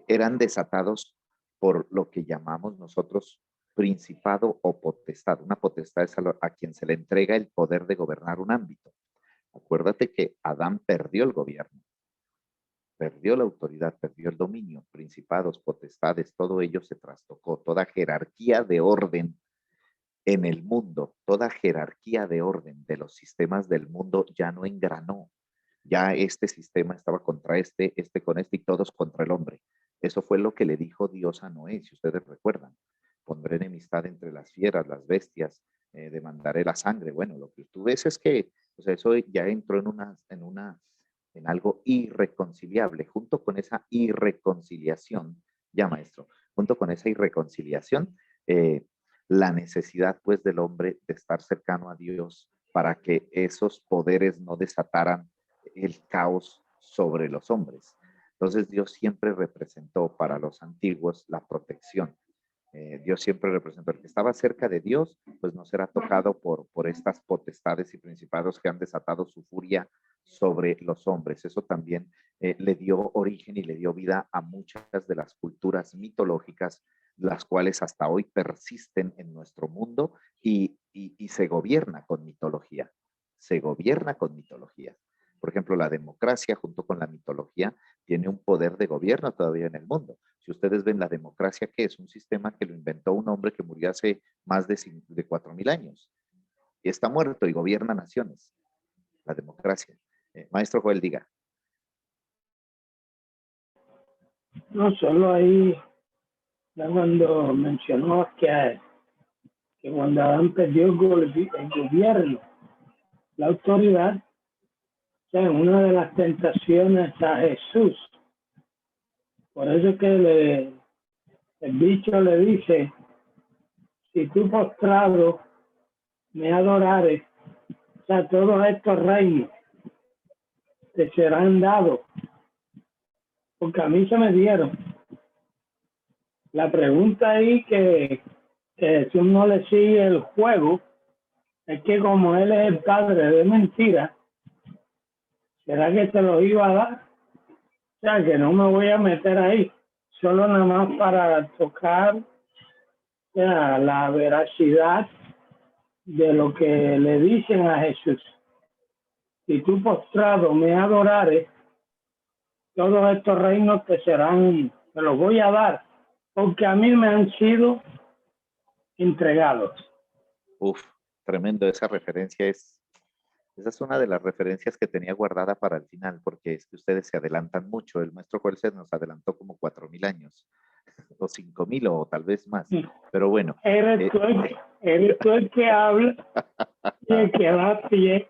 eran desatados por lo que llamamos nosotros principado o potestad. Una potestad es a quien se le entrega el poder de gobernar un ámbito. Acuérdate que Adán perdió el gobierno, perdió la autoridad, perdió el dominio, principados, potestades, todo ello se trastocó, toda jerarquía de orden en el mundo, toda jerarquía de orden de los sistemas del mundo ya no engranó. Ya este sistema estaba contra este con este y todos contra el hombre. Eso fue lo que le dijo Dios a Noé, si ustedes recuerdan. Pondré enemistad entre las fieras, las bestias, demandaré la sangre. Bueno, lo que tú ves es que o sea, eso ya entró en algo irreconciliable. Junto con esa irreconciliación, ya maestro, junto con esa irreconciliación, la necesidad pues del hombre de estar cercano a Dios para que esos poderes no desataran el caos sobre los hombres. Entonces Dios siempre representó para los antiguos la protección. Dios siempre representó el que estaba cerca de Dios, pues no será tocado por estas potestades y principados que han desatado su furia sobre los hombres. Eso también le dio origen y le dio vida a muchas de las culturas mitológicas, las cuales hasta hoy persisten en nuestro mundo y se gobierna con mitología. Se gobierna con mitología. Por ejemplo, la democracia junto con la mitología tiene un poder de gobierno todavía en el mundo. Si ustedes ven la democracia, ¿qué es? Un sistema que lo inventó un hombre que murió hace más de 4.000 años. Y está muerto y gobierna naciones. La democracia. Maestro Joel, diga. No, solo ahí, ya cuando mencionó que cuando Adán perdió el gobierno, la autoridad, o sea, una de las tentaciones a Jesús. Por eso que el bicho le dice, si tú postrado me adorares, o sea, todos estos reinos te serán dados, porque a mí se me dieron. La pregunta ahí que Jesús no le sigue el juego es que como él es el padre de mentira, ¿será que te lo iba a dar? O sea, que no me voy a meter ahí, solo nada más para tocar la veracidad de lo que le dicen a Jesús. si tú postrado me adorares, todos estos reinos te los voy a dar, porque a mí me han sido entregados. Uf, tremendo, esa referencia esa es una de las referencias que tenía guardada para el final, porque es que ustedes se adelantan mucho. El maestro Joel se nos adelantó como 4,000 años, o 5,000 o tal vez más. Pero bueno. Eres tú el que habla y el que da pie.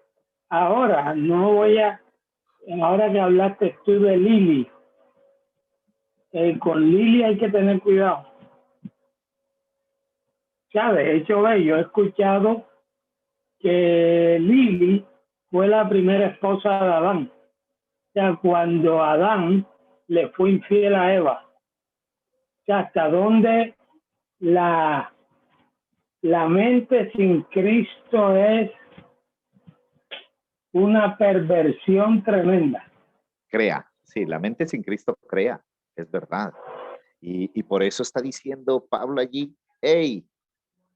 Ahora, ahora que hablaste tú de Lili, con Lili hay que tener cuidado. ¿Sabes? De hecho, yo he escuchado que Lili fue la primera esposa de Adán. O sea, cuando Adán le fue infiel a Eva. O sea, hasta dónde la mente sin Cristo es una perversión tremenda. Crea, sí, la mente sin Cristo crea, es verdad. Y por eso está diciendo Pablo allí, hey,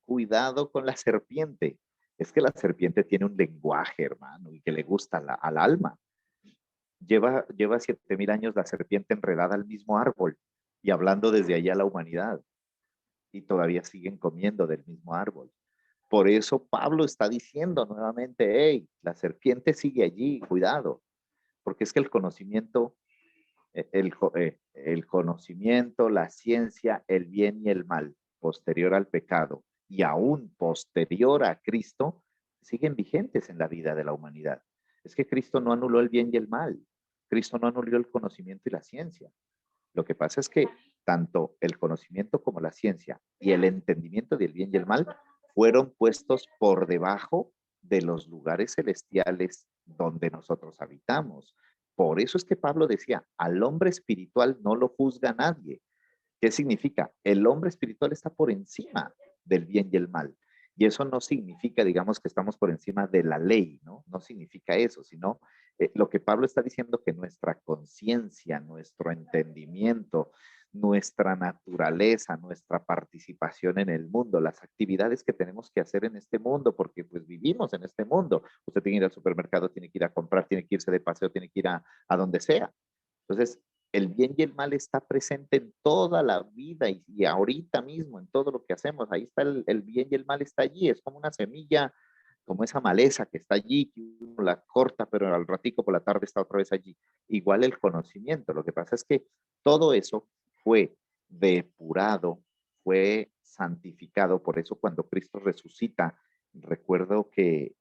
cuidado con la serpiente. Es que la serpiente tiene un lenguaje, hermano, y que le gusta al alma. Lleva 7,000 años la serpiente enredada al mismo árbol y hablando desde allá a la humanidad. Y todavía siguen comiendo del mismo árbol. Por eso Pablo está diciendo nuevamente, hey, la serpiente sigue allí, cuidado. Porque es que el conocimiento, el conocimiento, la ciencia, el bien y el mal, posterior al pecado y aún posterior a Cristo, siguen vigentes en la vida de la humanidad. Es que Cristo no anuló el bien y el mal. Cristo no anuló el conocimiento y la ciencia. Lo que pasa es que tanto el conocimiento como la ciencia y el entendimiento del bien y el mal fueron puestos por debajo de los lugares celestiales donde nosotros habitamos. Por eso es que Pablo decía, al hombre espiritual no lo juzga nadie. ¿Qué significa? El hombre espiritual está por encima del bien y el mal. Y eso no significa, digamos, que estamos por encima de la ley, ¿no? No significa eso, sino lo que Pablo está diciendo que nuestra conciencia, nuestro entendimiento, nuestra naturaleza, nuestra participación en el mundo, las actividades que tenemos que hacer en este mundo, porque pues vivimos en este mundo. Usted tiene que ir al supermercado, tiene que ir a comprar, tiene que irse de paseo, tiene que ir a donde sea. Entonces, el bien y el mal está presente en toda la vida y ahorita mismo en todo lo que hacemos. Ahí está el bien y el mal está allí. Es como una semilla, como esa maleza que está allí, que uno la corta, pero al ratico por la tarde está otra vez allí. Igual el conocimiento. Lo que pasa es que todo eso fue depurado, fue santificado. Por eso cuando Cristo resucita, recuerdo que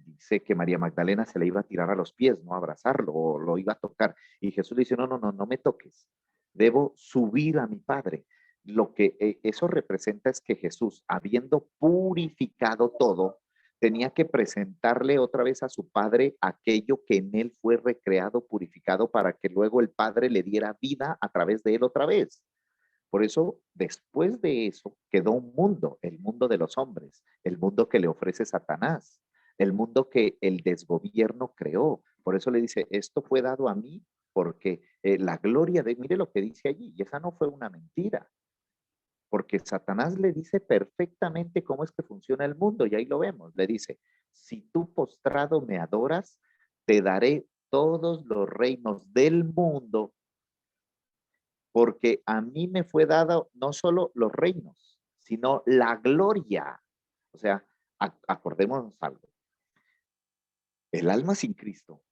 dice que María Magdalena se le iba a tirar a los pies, no a abrazarlo, o lo iba a tocar. Y Jesús le dice, no me toques, debo subir a mi Padre. Lo que eso representa es que Jesús, habiendo purificado todo, tenía que presentarle otra vez a su Padre aquello que en él fue recreado, purificado, para que luego el Padre le diera vida a través de él otra vez. Por eso, después de eso, quedó un mundo, el mundo de los hombres, el mundo que le ofrece Satanás, el mundo que el desgobierno creó. Por eso le dice, esto fue dado a mí porque la gloria de, mire lo que dice allí, y esa no fue una mentira, porque Satanás le dice perfectamente cómo es que funciona el mundo, y ahí lo vemos, le dice, si tú postrado me adoras, te daré todos los reinos del mundo, porque a mí me fue dado no solo los reinos, sino la gloria. O sea, acordémonos algo. El alma sin Cristo,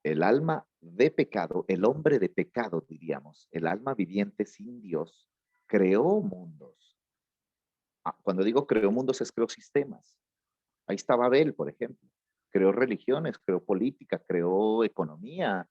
el alma de pecado, el hombre de pecado, diríamos, el alma viviente sin Dios, creó mundos. Cuando digo creó mundos, es creó sistemas. Ahí está Babel, por ejemplo. Creó religiones, creó política, creó economía.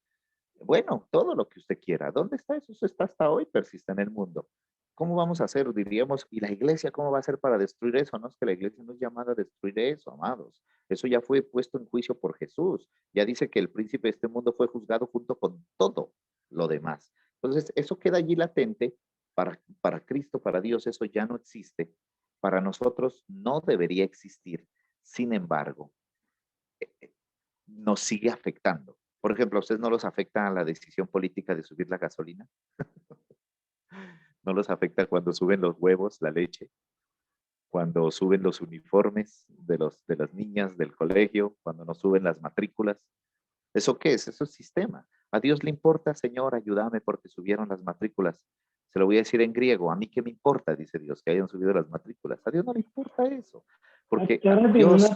Bueno, todo lo que usted quiera. ¿Dónde está eso? Eso está hasta hoy, persiste en el mundo. ¿Cómo vamos a hacer? Diríamos, ¿y la iglesia cómo va a hacer para destruir eso? No es que la iglesia no es llamada a destruir eso, amados. Eso ya fue puesto en juicio por Jesús. Ya dice que el príncipe de este mundo fue juzgado junto con todo lo demás. Entonces, eso queda allí latente. Para Cristo, para Dios, eso ya no existe. Para nosotros no debería existir. Sin embargo, nos sigue afectando. Por ejemplo, ¿a ustedes no los afecta la decisión política de subir la gasolina? ¿No los afecta cuando suben los huevos, la leche? Cuando suben los uniformes de las niñas del colegio, cuando no suben las matrículas. ¿Eso qué es? Eso es sistema. A Dios le importa, Señor, ayúdame porque subieron las matrículas. Se lo voy a decir en griego. A mí qué me importa, dice Dios, que hayan subido las matrículas. A Dios no le importa eso. Porque Dios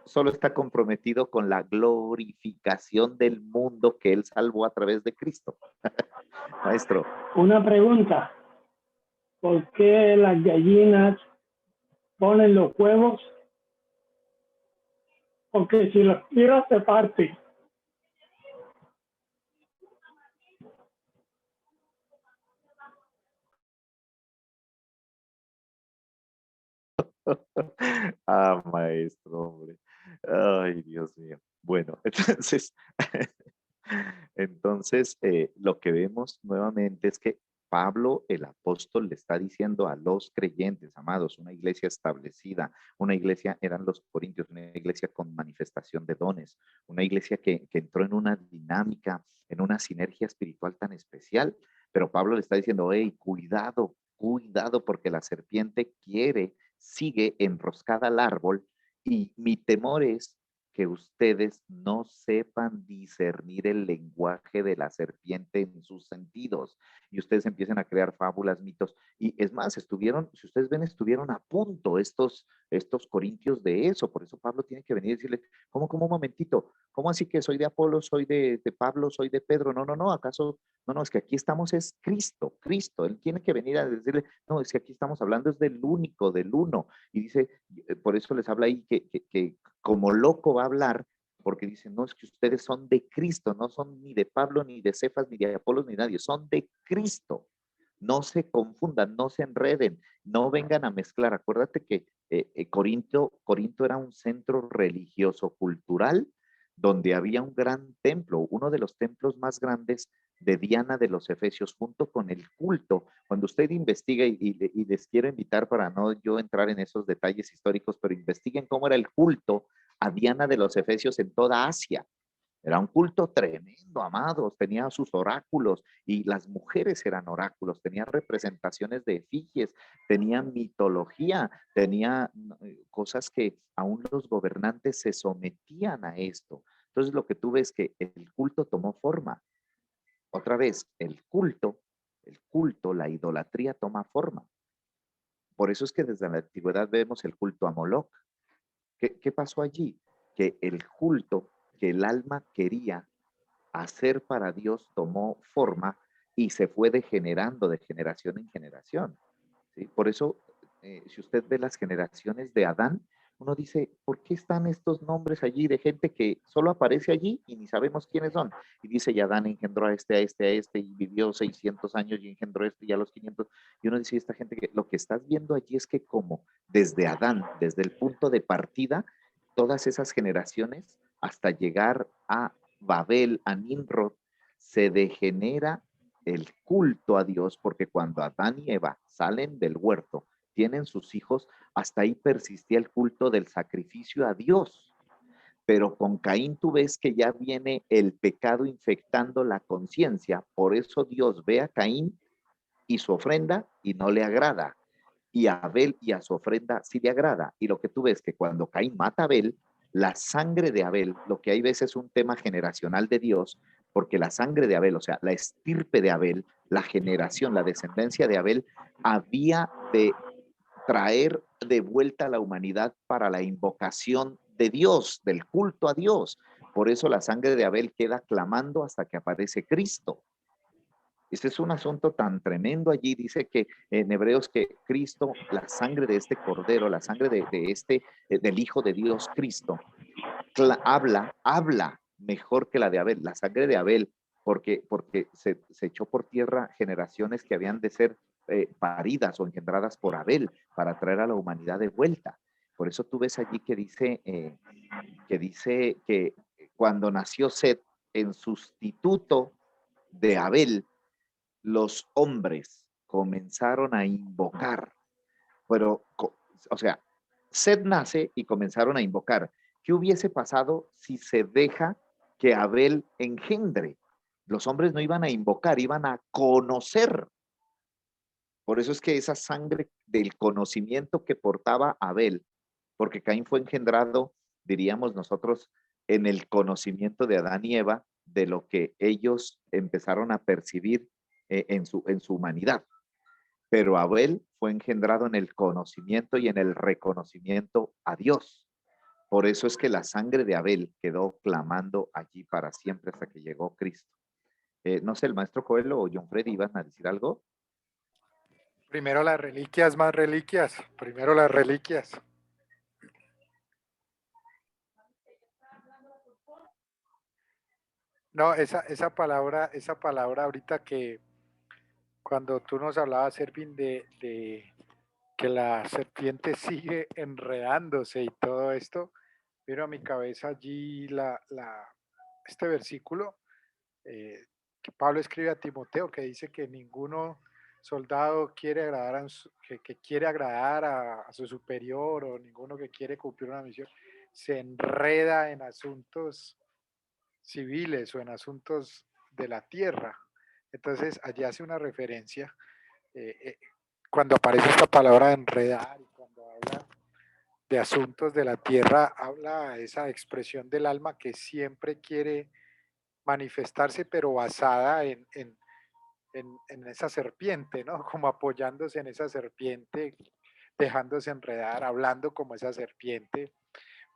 solo está comprometido con la glorificación del mundo que Él salvó a través de Cristo. Maestro. Una pregunta. ¿Por qué las gallinas ponen los huevos? Porque si los tiras se parte. Ah, maestro, hombre. Ay, Dios mío. Bueno, entonces lo que vemos nuevamente es que Pablo, el apóstol, le está diciendo a los creyentes, amados, una iglesia establecida, una iglesia, eran los corintios, una iglesia con manifestación de dones, una iglesia que entró en una dinámica, en una sinergia espiritual tan especial, pero Pablo le está diciendo, hey, cuidado, cuidado, porque la serpiente sigue enroscada al árbol y mi temor es que ustedes no sepan discernir el lenguaje de la serpiente en sus sentidos y ustedes empiecen a crear fábulas, mitos. Y es más, si ustedes ven, estuvieron a punto estos corintios de eso. Por eso Pablo tiene que venir y decirle, ¿cómo un momentito? ¿Cómo así que soy de Apolo, soy de Pablo, soy de Pedro? No, ¿acaso? No, es que aquí estamos, es Cristo. Él tiene que venir a decirle, no, es que aquí estamos hablando es del único, del uno. Y dice, por eso les habla ahí que como loco va a hablar, porque dice, no, es que ustedes son de Cristo, no son ni de Pablo, ni de Cefas, ni de Apolos, ni nadie, son de Cristo. No se confundan, no se enreden, no vengan a mezclar. Acuérdate que Corinto era un centro religioso cultural donde había un gran templo, uno de los templos más grandes de Diana de los Efesios, junto con el culto. Cuando usted investiga, y les quiero invitar para no yo entrar en esos detalles históricos, pero investiguen cómo era el culto a Diana de los Efesios en toda Asia. Era un culto tremendo, amados, tenía sus oráculos y las mujeres eran oráculos, tenía representaciones de efigies, tenía mitología, tenía cosas que aún los gobernantes se sometían a esto. Entonces lo que tú ves es que el culto tomó forma. Otra vez, el culto, la idolatría toma forma. Por eso es que desde la antigüedad vemos el culto a Moloch. ¿Qué pasó allí? Que el culto que el alma quería hacer para Dios tomó forma y se fue degenerando de generación en generación. ¿Sí? Por eso, si usted ve las generaciones de Adán, uno dice, ¿por qué están estos nombres allí de gente que solo aparece allí y ni sabemos quiénes son? Y dice, y Adán engendró a este, y vivió 600 años y engendró este y a los 500. Y uno dice, esta gente, que lo que estás viendo allí es que como desde Adán, desde el punto de partida, todas esas generaciones, hasta llegar a Babel, a Nimrod, se degenera el culto a Dios, porque cuando Adán y Eva salen del huerto, tienen sus hijos, hasta ahí persistía el culto del sacrificio a Dios. Pero con Caín tú ves que ya viene el pecado infectando la conciencia, por eso Dios ve a Caín y su ofrenda y no le agrada, y a Abel y a su ofrenda sí le agrada. Y lo que tú ves que cuando Caín mata a Abel, la sangre de Abel, lo que hay veces es un tema generacional de Dios, porque la sangre de Abel, o sea, la estirpe de Abel, la generación, la descendencia de Abel, había de traer de vuelta a la humanidad para la invocación de Dios, del culto a Dios. Por eso la sangre de Abel queda clamando hasta que aparece Cristo. Este es un asunto tan tremendo allí. Dice que en Hebreos que Cristo, la sangre de este cordero, la sangre del Hijo de Dios Cristo, habla mejor que la de Abel, la sangre de Abel, porque se echó por tierra generaciones que habían de ser paridas o engendradas por Abel para traer a la humanidad de vuelta. Por eso tú ves allí que dice que cuando nació Set, en sustituto de Abel, los hombres comenzaron a invocar, pero, o sea, Set nace y comenzaron a invocar. ¿Qué hubiese pasado si se deja que Abel engendre? Los hombres no iban a invocar, iban a conocer. Por eso es que esa sangre del conocimiento que portaba Abel, porque Caín fue engendrado, diríamos nosotros, en el conocimiento de Adán y Eva de lo que ellos empezaron a percibir en su humanidad. Pero Abel fue engendrado en el conocimiento y en el reconocimiento a Dios. Por eso es que la sangre de Abel quedó clamando allí para siempre hasta que llegó Cristo. No sé, el maestro Coelho o John Freddy iban a decir algo. Primero las reliquias, más reliquias. Primero las reliquias. No, esa palabra ahorita que cuando tú nos hablabas, Ervin, de que la serpiente sigue enredándose y todo esto, vino a mi cabeza allí este versículo que Pablo escribe a Timoteo, que dice que ninguno soldado quiere agradar que quiere agradar a su superior, o ninguno que quiere cumplir una misión se enreda en asuntos civiles o en asuntos de la tierra. Entonces allí hace una referencia cuando aparece esta palabra enredar y cuando habla de asuntos de la tierra, habla esa expresión del alma que siempre quiere manifestarse, pero basada en esa serpiente, ¿no? Como apoyándose en esa serpiente, dejándose enredar, hablando como esa serpiente,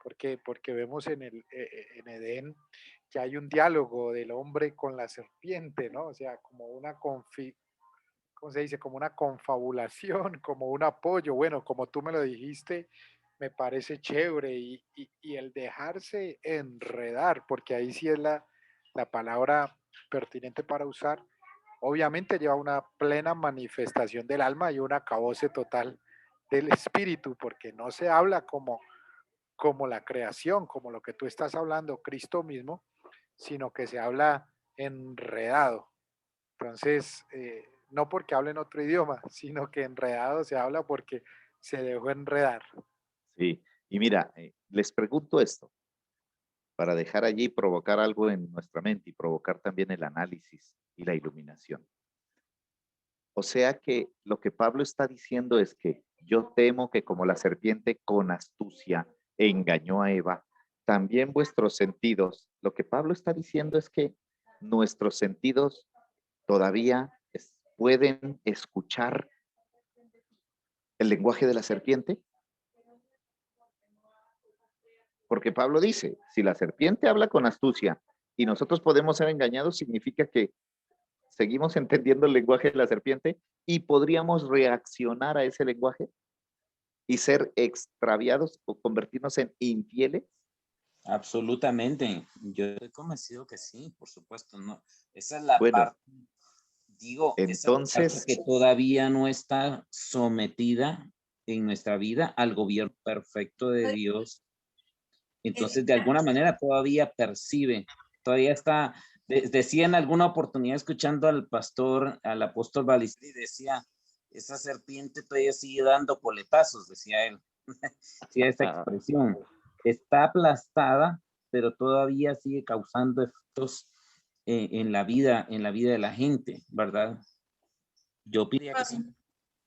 porque vemos en Edén que hay un diálogo del hombre con la serpiente, ¿no? O sea, como una ¿cómo se dice? Como una confabulación, como un apoyo. Bueno, como tú me lo dijiste, me parece chévere y el dejarse enredar, porque ahí sí es la palabra pertinente para usar, obviamente lleva una plena manifestación del alma y un acabose total del espíritu, porque no se habla como la creación, como lo que tú estás hablando, Cristo mismo, sino que se habla enredado. Entonces, no porque hablen otro idioma, sino que enredado se habla porque se dejó enredar. Sí, y mira, les pregunto esto para dejar allí provocar algo en nuestra mente y provocar también el análisis y la iluminación. O sea que lo que Pablo está diciendo es que yo temo que como la serpiente con astucia engañó a Eva, también vuestros sentidos, lo que Pablo está diciendo es que nuestros sentidos todavía pueden escuchar el lenguaje de la serpiente. Porque Pablo dice, si la serpiente habla con astucia y nosotros podemos ser engañados, significa que seguimos entendiendo el lenguaje de la serpiente y podríamos reaccionar a ese lenguaje y ser extraviados o convertirnos en infieles. Absolutamente. Yo estoy convencido que sí, por supuesto, no. Esa es la Bueno, parte, digo, esa es la parte entonces, que todavía no está sometida en nuestra vida al gobierno perfecto de Dios. Entonces, de alguna manera todavía percibe, todavía está, decía en alguna oportunidad escuchando al pastor, al apóstol Balistri, decía, esa serpiente todavía sigue dando coletazos, decía él. Sí, esa expresión. Está aplastada, pero todavía sigue causando efectos en la vida de la gente, ¿verdad? Yo diría que sí.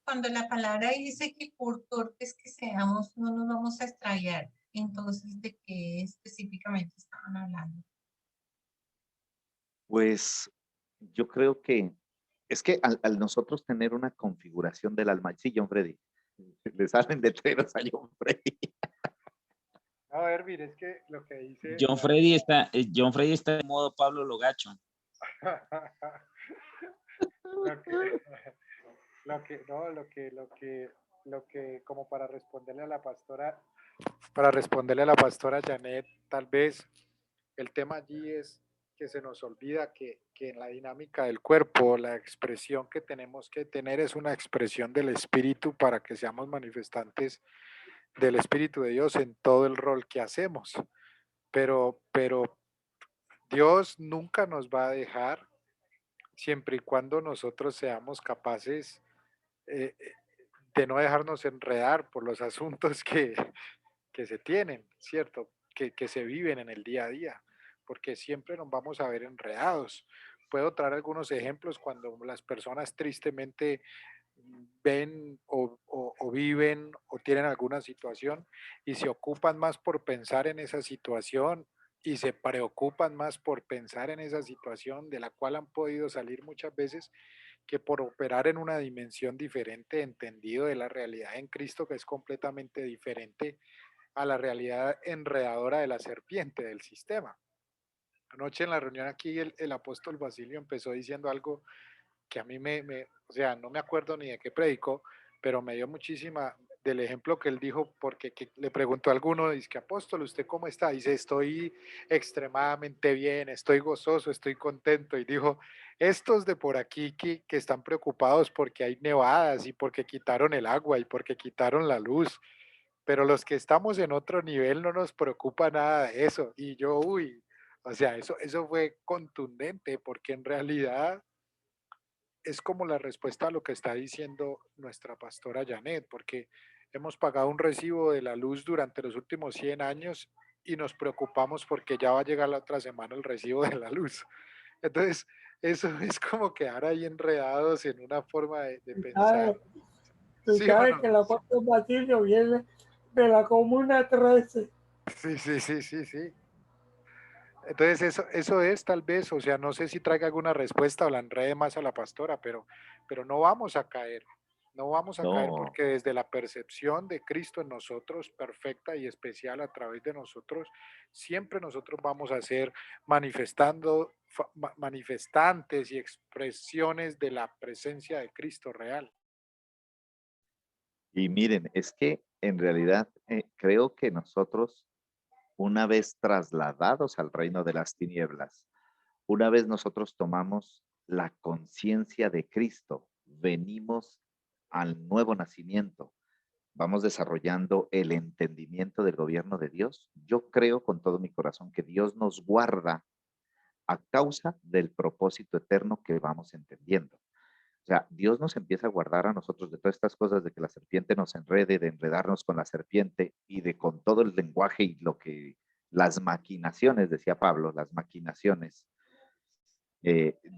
Cuando la palabra dice que por torpes que seamos, no nos vamos a extraviar. Entonces, ¿de qué específicamente estaban hablando? pues yo creo que es que al nosotros tener una configuración del alma, sí, John Freddy, le salen de treros a John Freddy. No, Ervin, es que lo que dice... John Freddy está en modo Pablo Logacho. lo que, como para responderle a la pastora Janet, tal vez el tema allí es que se nos olvida que en la dinámica del cuerpo, la expresión que tenemos que tener es una expresión del espíritu para que seamos manifestantes del espíritu de Dios en todo el rol que hacemos. Pero Dios nunca nos va a dejar siempre y cuando nosotros seamos capaces eh, de no dejarnos enredar por los asuntos que se tienen, ¿cierto? Que se viven en el día a día, porque siempre nos vamos a ver enredados. Puedo traer algunos ejemplos cuando las personas tristemente ven o viven o tienen alguna situación y se ocupan más por pensar en esa situación y se preocupan más por pensar en esa situación de la cual han podido salir muchas veces que por operar en una dimensión diferente, entendido de la realidad en Cristo, que es completamente diferente a la realidad enredadora de la serpiente del sistema. Anoche en la reunión aquí el apóstol Basilio empezó diciendo algo que a mí o sea, no me acuerdo ni de qué predicó, pero me dio muchísima del ejemplo que él dijo, porque que le preguntó a alguno, dice que apóstol, ¿usted cómo está? Dice, estoy extremadamente bien, estoy gozoso, estoy contento. Y dijo, estos de por aquí que están preocupados porque hay nevadas y porque quitaron el agua y porque quitaron la luz, pero los que estamos en otro nivel no nos preocupa nada de eso. Y yo, uy, o sea, eso fue contundente, porque en realidad es como la respuesta a lo que está diciendo nuestra pastora Janet, porque hemos pagado un recibo de la luz durante los últimos 100 años y nos preocupamos porque ya va a llegar la otra semana el recibo de la luz. Entonces, eso es como quedar ahí enredados en una forma de pensar. Tú ¿Sí o sabes no? que el apóstol Basilio viene de la Comuna 13. Sí, sí, sí, sí, sí. Entonces, eso es tal vez, o sea, no sé si traiga alguna respuesta o la enrede más a la pastora, pero no vamos a caer, no vamos a caer No, porque desde la percepción de Cristo en nosotros, perfecta y especial a través de nosotros, siempre nosotros vamos a ser manifestantes y expresiones de la presencia de Cristo real. y miren, es que en realidad creo que nosotros, una vez trasladados al reino de las tinieblas, una vez nosotros tomamos la conciencia de Cristo, venimos al nuevo nacimiento, vamos desarrollando el entendimiento del gobierno de Dios. Yo creo con todo mi corazón que Dios nos guarda a causa del propósito eterno que vamos entendiendo. O sea, Dios nos empieza a guardar a nosotros de todas estas cosas, de que la serpiente nos enrede, de enredarnos con la serpiente y de con todo el lenguaje y lo que las maquinaciones, decía Pablo, las maquinaciones.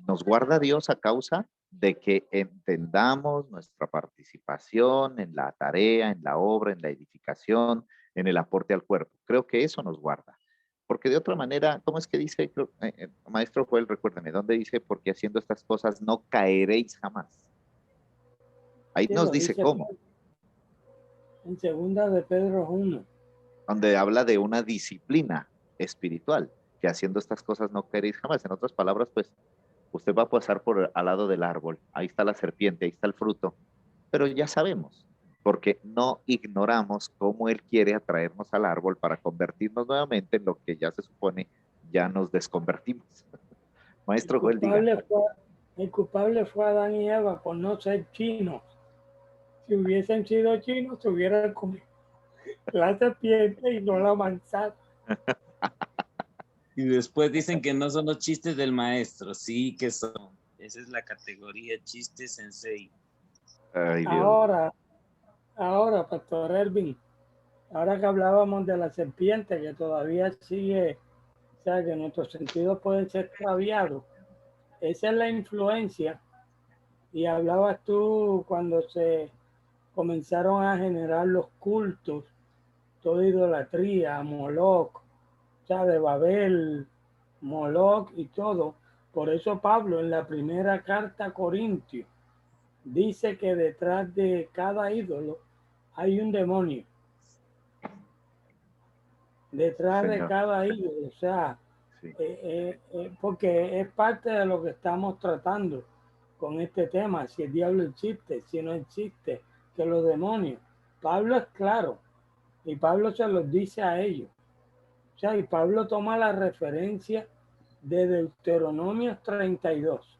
Nos guarda Dios a causa de que entendamos nuestra participación en la tarea, en la obra, en la edificación, en el aporte al cuerpo. Creo que eso nos guarda. Porque de otra manera, ¿cómo es que dice, maestro Joel, recuérdame, ¿dónde dice, porque haciendo estas cosas no caeréis jamás? Ahí Sí, nos lo dice dice cómo, en segunda de Pedro 1. donde habla de una disciplina espiritual, que haciendo estas cosas no caeréis jamás. En otras palabras, pues, usted va a pasar por al lado del árbol, ahí está la serpiente, ahí está el fruto, pero ya sabemos, porque no ignoramos cómo Él quiere atraernos al árbol para convertirnos nuevamente en lo que ya se supone ya nos desconvertimos. El Maestro Joel, diga. culpable fue, el culpable fue Adán y Eva por no ser chinos. Si hubiesen sido chinos, se hubieran comido la serpiente y no la manzana. Y después dicen que no son los chistes del maestro. Sí que son. Esa es la categoría chistes sensei. Ay, Dios. Ahora, Pastor Ervin, ahora que hablábamos de la serpiente que todavía sigue, o sea, que nuestros sentidos pueden ser extraviados, esa es la influencia. Y hablabas tú cuando se comenzaron a generar los cultos, toda idolatría, Moloch, o sea, de Babel, Moloch y todo. Por eso Pablo en la primera carta a Corintios dice que detrás de cada ídolo hay un demonio. Detrás de Señor. cada ídolo, o sea, Sí. porque es parte de lo que estamos tratando con este tema, si el diablo existe, si no existe, que los demonios. Pablo es claro, y Pablo se los dice a ellos. O sea, y Pablo toma la referencia de Deuteronomio 32.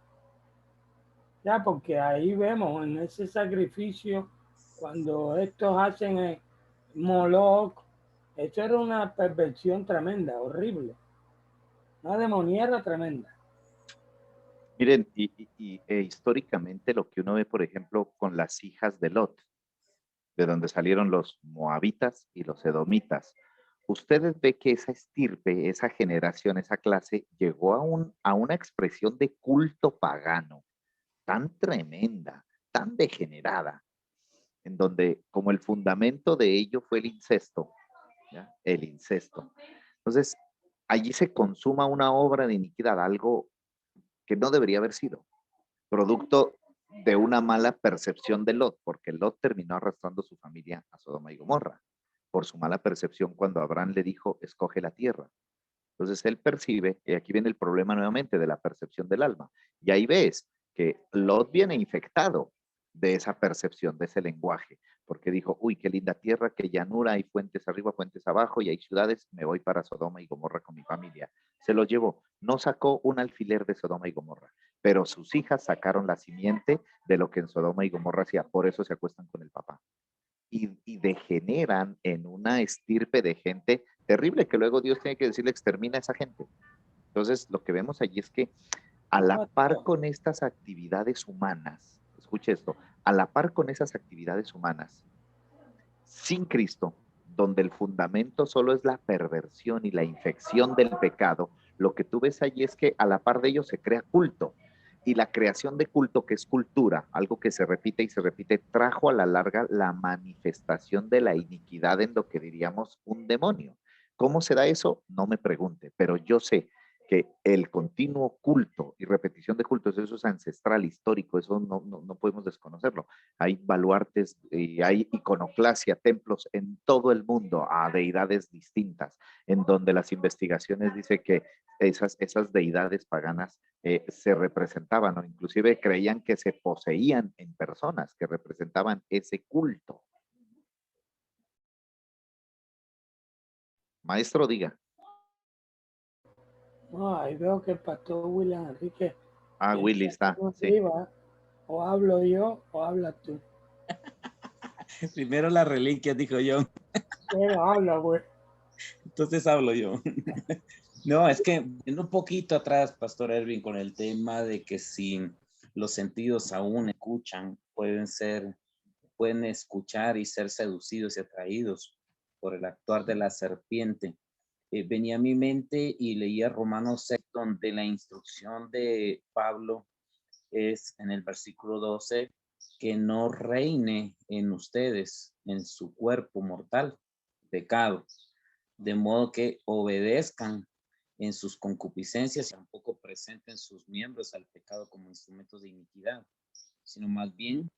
Ya, porque ahí vemos en ese sacrificio, cuando estos hacen Moloch, eso era una perversión tremenda, horrible. Una demoniera tremenda. Miren, históricamente lo que uno ve, por ejemplo, con las hijas de Lot, de donde salieron los moabitas y los edomitas, ustedes ven que esa estirpe, esa generación, esa clase, llegó a una expresión de culto pagano tan tremenda, tan degenerada, en donde como el fundamento de ello fue el incesto, ¿ya? El incesto. Entonces, allí se consuma una obra de iniquidad, algo que no debería haber sido, producto de una mala percepción de Lot, porque Lot terminó arrastrando su familia a Sodoma y Gomorra, por su mala percepción cuando Abraham le dijo, escoge la tierra. Entonces él percibe, y aquí viene el problema nuevamente de la percepción del alma, y ahí ves que Lot viene infectado de esa percepción, de ese lenguaje, porque dijo, uy, qué linda tierra, qué llanura, hay fuentes arriba, fuentes abajo, y hay ciudades, me voy para Sodoma y Gomorra con mi familia. Se lo llevó, no sacó un alfiler de Sodoma y Gomorra, pero sus hijas sacaron la simiente de lo que en Sodoma y Gomorra hacía, por eso se acuestan con el papá. Y degeneran en una estirpe de gente terrible que luego Dios tiene que decirle extermina a esa gente. Entonces lo que vemos allí es que a la par con estas actividades humanas, escuche esto, a la par con esas actividades humanas, sin Cristo, donde el fundamento solo es la perversión y la infección del pecado, lo que tú ves allí es que a la par de ello se crea culto. Y la creación de culto, que es cultura, algo que se repite y se repite, trajo a la larga la manifestación de la iniquidad en lo que diríamos un demonio. ¿Cómo se da eso? No me pregunte, pero yo sé que el continuo culto y repetición de cultos, eso es ancestral, histórico, eso no podemos desconocerlo. Hay baluartes y hay iconoclasia, templos en todo el mundo a deidades distintas, en donde las investigaciones dicen que esas deidades paganas se representaban o inclusive creían que se poseían en personas que representaban ese culto. Maestro, diga. No, ahí veo que el pastor William Enrique. Ah, Willy está. Sí. O hablo yo o hablas tú. Primero la reliquia, dijo yo. Bueno, habla, pues. Entonces hablo yo. No, es que en un poquito atrás, Pastor Erwin, con el tema de que si los sentidos aún escuchan, pueden escuchar y ser seducidos y atraídos por el actuar de la serpiente. Venía a mi mente y leía Romanos 6, donde la instrucción de Pablo es en el versículo 12, que no reine en ustedes, en su cuerpo mortal, pecado, de modo que obedezcan en sus concupiscencias y tampoco presenten sus miembros al pecado como instrumentos de iniquidad, sino más bien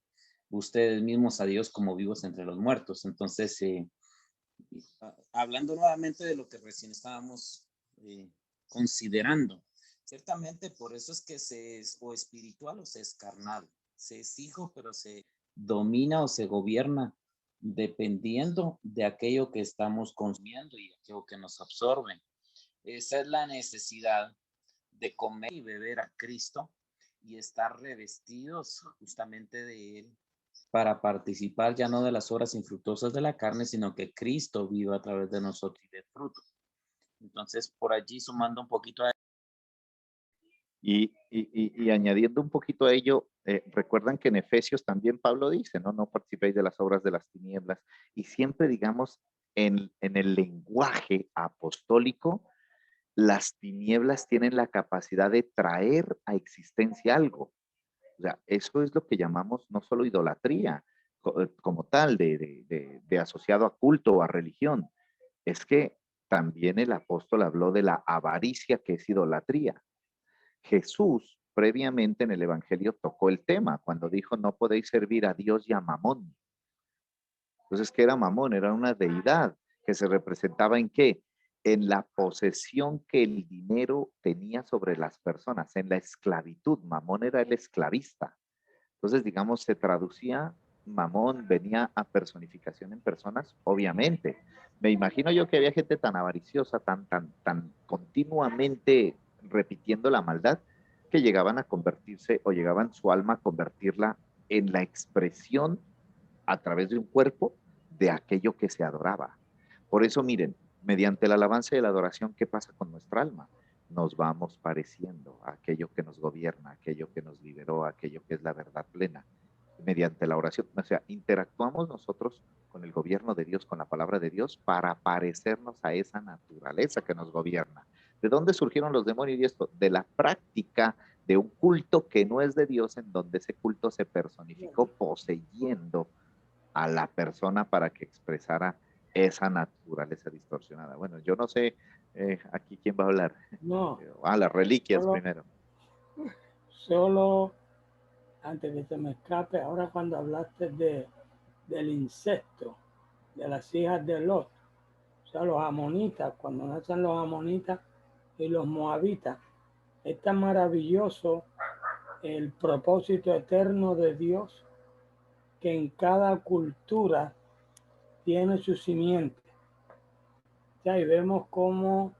ustedes mismos a Dios como vivos entre los muertos. Entonces, hablando nuevamente de lo que recién estábamos considerando, ciertamente por eso es que se es o espiritual o se es carnal, se es hijo, pero se domina o se gobierna dependiendo de aquello que estamos consumiendo y aquello que nos absorbe. Esa es la necesidad de comer y beber a Cristo y estar revestidos justamente de Él para participar ya no de las obras infructuosas de la carne, sino que Cristo viva a través de nosotros y de fruto. Entonces, por allí sumando un poquito a... Y añadiendo un poquito a ello, recuerdan que en Efesios también Pablo dice, no participéis de las obras de las tinieblas, y siempre digamos en el lenguaje apostólico, las tinieblas tienen la capacidad de traer a existencia algo. O sea, eso es lo que llamamos no solo idolatría como tal, de asociado a culto o a religión, es que también el apóstol habló de la avaricia, que es idolatría. Jesús previamente en el Evangelio tocó el tema cuando dijo no podéis servir a Dios y a Mamón. Entonces, ¿qué era Mamón? Era una deidad que se representaba en qué? En la posesión que el dinero tenía sobre las personas, en la esclavitud. Mamón era el esclavista. Entonces, digamos, se traducía, Mamón venía a personificación en personas, obviamente. Me imagino yo que había gente tan avariciosa, tan continuamente repitiendo la maldad, que llegaban a convertirse o llegaban su alma a convertirla en la expresión a través de un cuerpo de aquello que se adoraba. Por eso, miren, mediante la alabanza y la adoración, ¿qué pasa con nuestra alma? Nos vamos pareciendo a aquello que nos gobierna, aquello que nos liberó, aquello que es la verdad plena. Mediante la oración, o sea, interactuamos nosotros con el gobierno de Dios, con la palabra de Dios, para parecernos a esa naturaleza que nos gobierna. ¿De dónde surgieron los demonios y esto? De la práctica de un culto que no es de Dios, en donde ese culto se personificó poseyendo a la persona para que expresara esa naturaleza distorsionada. Bueno, yo no sé aquí quién va a hablar. No, Las reliquias solo, primero. solo antes que se me escape, ahora cuando hablaste del incesto, de las hijas de Lot, o sea, los amonitas, cuando nacen los amonitas y los moabitas, es tan maravilloso el propósito eterno de Dios que en cada cultura tiene su simiente. Ya, y vemos cómo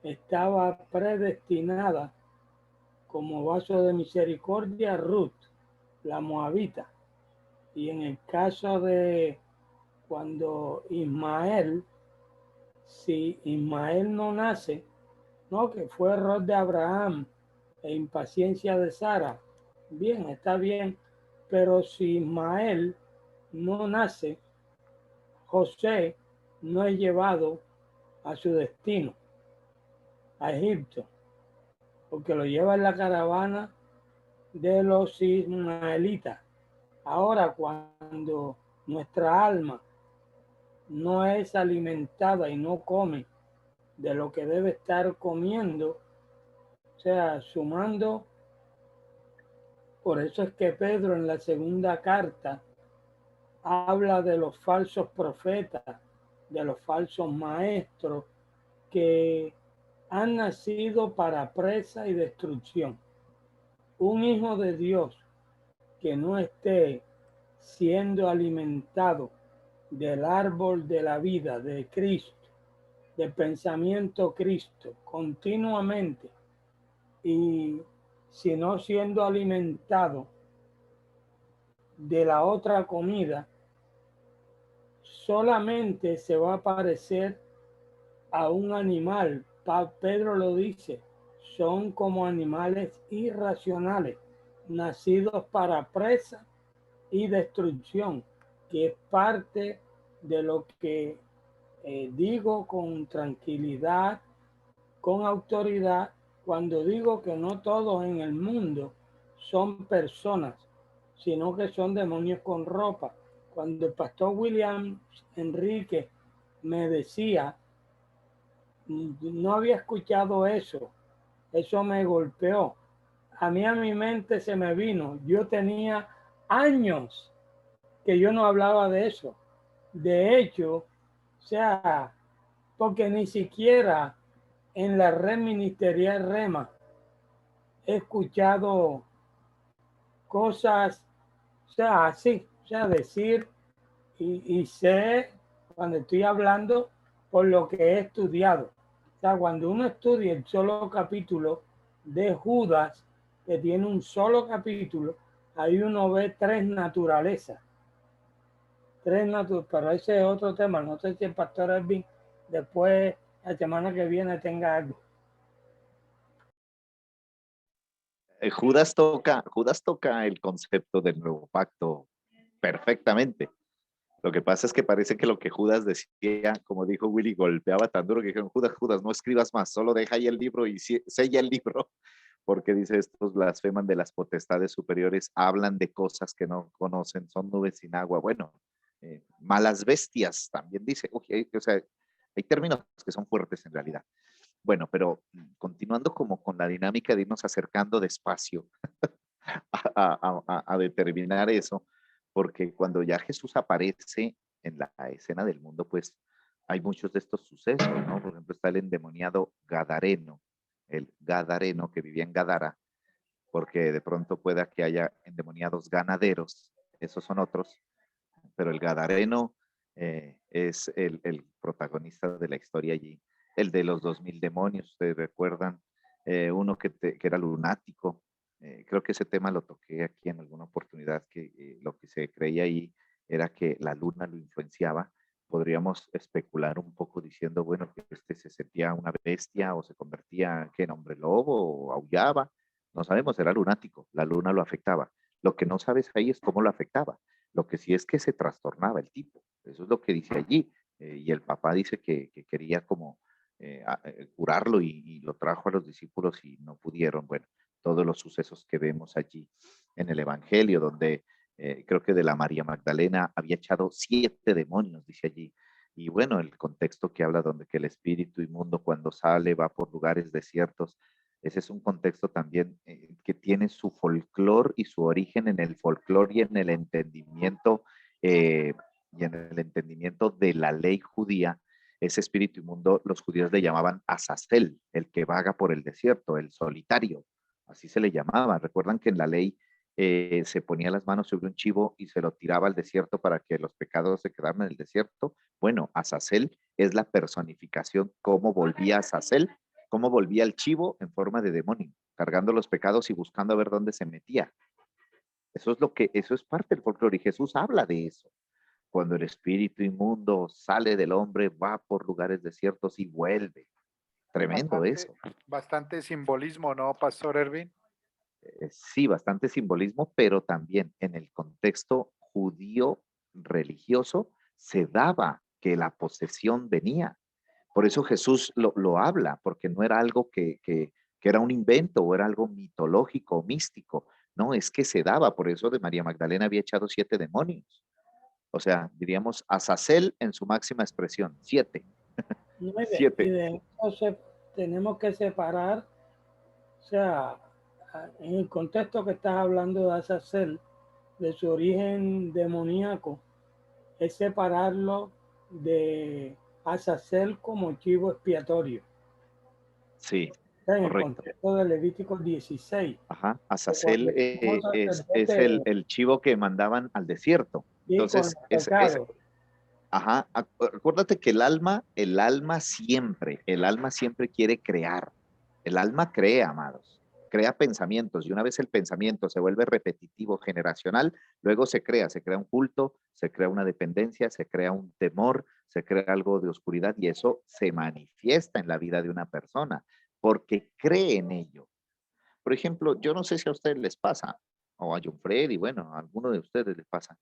estaba predestinada como vaso de misericordia Ruth, la moabita. Y en el caso de cuando Ismael, si Ismael no nace, no, que fue error de Abraham e impaciencia de Sara, bien, está bien, pero si Ismael no nace, José no es llevado a su destino, a Egipto, porque lo lleva en la caravana de los ismaelitas. Ahora, cuando nuestra alma no es alimentada y no come de lo que debe estar comiendo, o sea, sumando, por eso es que Pedro en la segunda carta habla de los falsos profetas, de los falsos maestros que han nacido para presa y destrucción. Un hijo de Dios que no esté siendo alimentado del árbol de la vida de Cristo, del pensamiento Cristo, continuamente, y si no siendo alimentado de la otra comida, solamente se va a parecer a un animal. Pedro lo dice, son como animales irracionales, nacidos para presa y destrucción, que es parte de lo que digo con tranquilidad, con autoridad, cuando digo que no todos en el mundo son personas, sino que son demonios con ropa. Cuando el pastor William Enrique me decía, no había escuchado eso, eso me golpeó. A mi mente se me vino, yo tenía años que yo no hablaba de eso. De hecho, o sea, porque ni siquiera en la red ministerial Rema he escuchado cosas, o sea, así, o sea, decir y sé cuando estoy hablando por lo que he estudiado. O sea, cuando uno estudia el solo capítulo de Judas, que tiene un solo capítulo, ahí uno ve tres naturalezas. Pero ese es otro tema. No sé si el pastor Elvin después, la semana que viene, tenga algo. Judas toca el concepto del nuevo pacto perfectamente. Lo que pasa es que parece que lo que Judas decía, como dijo Willy, golpeaba tan duro que dijeron, Judas, no escribas más, solo deja ahí el libro y sella el libro, porque dice, estos blasfeman de las potestades superiores, hablan de cosas que no conocen, son nubes sin agua. Bueno, malas bestias también dice. O sea, hay términos que son fuertes en realidad. Bueno, pero continuando como con la dinámica de irnos acercando despacio a determinar eso, porque cuando ya Jesús aparece en la escena del mundo, pues hay muchos de estos sucesos, ¿no? Por ejemplo, está el endemoniado Gadareno, el Gadareno que vivía en Gadara, porque de pronto pueda que haya endemoniados ganaderos, esos son otros, pero el Gadareno es el protagonista de la historia allí, el de los 2000 demonios, ustedes recuerdan, uno que era lunático, creo que ese tema lo toqué aquí en alguna oportunidad, que lo que se creía ahí era que la luna lo influenciaba. Podríamos especular un poco diciendo, bueno, que se sentía una bestia o se convertía en hombre lobo o aullaba, no sabemos, era lunático, la luna lo afectaba. Lo que no sabes ahí es cómo lo afectaba. Lo que sí es que se trastornaba el tipo, eso es lo que dice allí. Y el papá dice que quería como curarlo y lo trajo a los discípulos y no pudieron. Bueno, todos los sucesos que vemos allí en el Evangelio, donde creo que de la María Magdalena había echado 7 demonios, dice allí. Y bueno, el contexto que habla donde que el espíritu inmundo cuando sale va por lugares desiertos, ese es un contexto también que tiene su folclore y su origen en el folclore y en el entendimiento de la ley judía. Ese espíritu inmundo los judíos le llamaban Azazel, el que vaga por el desierto, el solitario, así se le llamaba. Recuerdan que en la ley se ponía las manos sobre un chivo y se lo tiraba al desierto para que los pecados se quedaran en el desierto. Bueno, Azazel es la personificación, cómo volvía Azazel, cómo volvía el chivo en forma de demonio, cargando los pecados y buscando a ver dónde se metía. Eso es parte del folclore y Jesús habla de eso. Cuando el espíritu inmundo sale del hombre, va por lugares desiertos y vuelve. Tremendo eso. Bastante simbolismo, ¿no, Pastor Erwin? Sí, bastante simbolismo, pero también en el contexto judío religioso se daba que la posesión venía. Por eso Jesús lo habla, porque no era algo que era un invento o era algo mitológico, místico. No, es que se daba. Por eso de María Magdalena había echado 7 demonios. O sea, diríamos Azazel en su máxima expresión, 7. 7. Y de eso tenemos que separar, o sea, en el contexto que estás hablando de Azazel, de su origen demoníaco, es separarlo de Azazel como chivo expiatorio. Sí, en correcto. El contexto de Levítico 16. Ajá, Azazel es el chivo que mandaban al desierto. Entonces, ajá, acuérdate que el alma siempre quiere crear. El alma crea, amados, crea pensamientos y una vez el pensamiento se vuelve repetitivo, generacional, luego se crea un culto, se crea una dependencia, se crea un temor, se crea algo de oscuridad y eso se manifiesta en la vida de una persona porque cree en ello. Por ejemplo, yo no sé si a ustedes les pasa, o a John Freddy, bueno, a alguno de ustedes les pasa,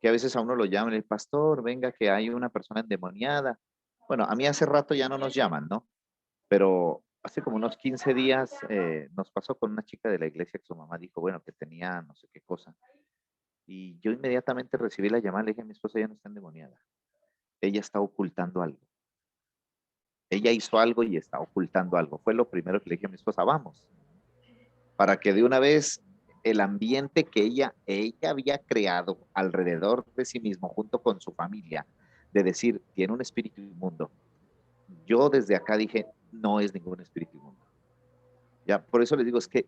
que a veces a uno lo llaman el pastor, venga que hay una persona endemoniada. Bueno, a mí hace rato ya no nos llaman, ¿no? Pero hace como unos 15 días nos pasó con una chica de la iglesia que su mamá dijo, bueno, que tenía no sé qué cosa. Y yo inmediatamente recibí la llamada, le dije a mi esposa, ella no está endemoniada. Ella está ocultando algo. Ella hizo algo y está ocultando algo. Fue lo primero que le dije a mi esposa, vamos. Para que de una vez el ambiente que ella había creado alrededor de sí mismo, junto con su familia, de decir, tiene un espíritu inmundo. Yo desde acá dije, no es ningún espíritu inmundo. Ya, por eso les digo, es que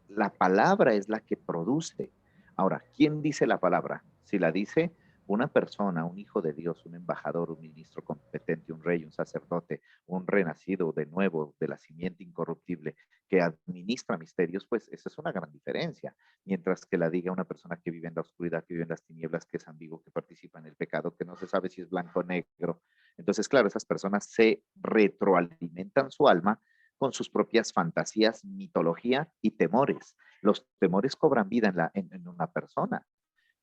la palabra es la que produce. Ahora, ¿quién dice la palabra? Si la dice una persona, un hijo de Dios, un embajador, un ministro competente, un rey, un sacerdote, un renacido de nuevo, de la simiente incorruptible, que administra misterios, pues esa es una gran diferencia. Mientras que la diga una persona que vive en la oscuridad, que vive en las tinieblas, que es ambiguo, que participa en el pecado, que no se sabe si es blanco o negro. Entonces, claro, esas personas se retroalimentan su alma con sus propias fantasías, mitología y temores. Los temores cobran vida en una persona.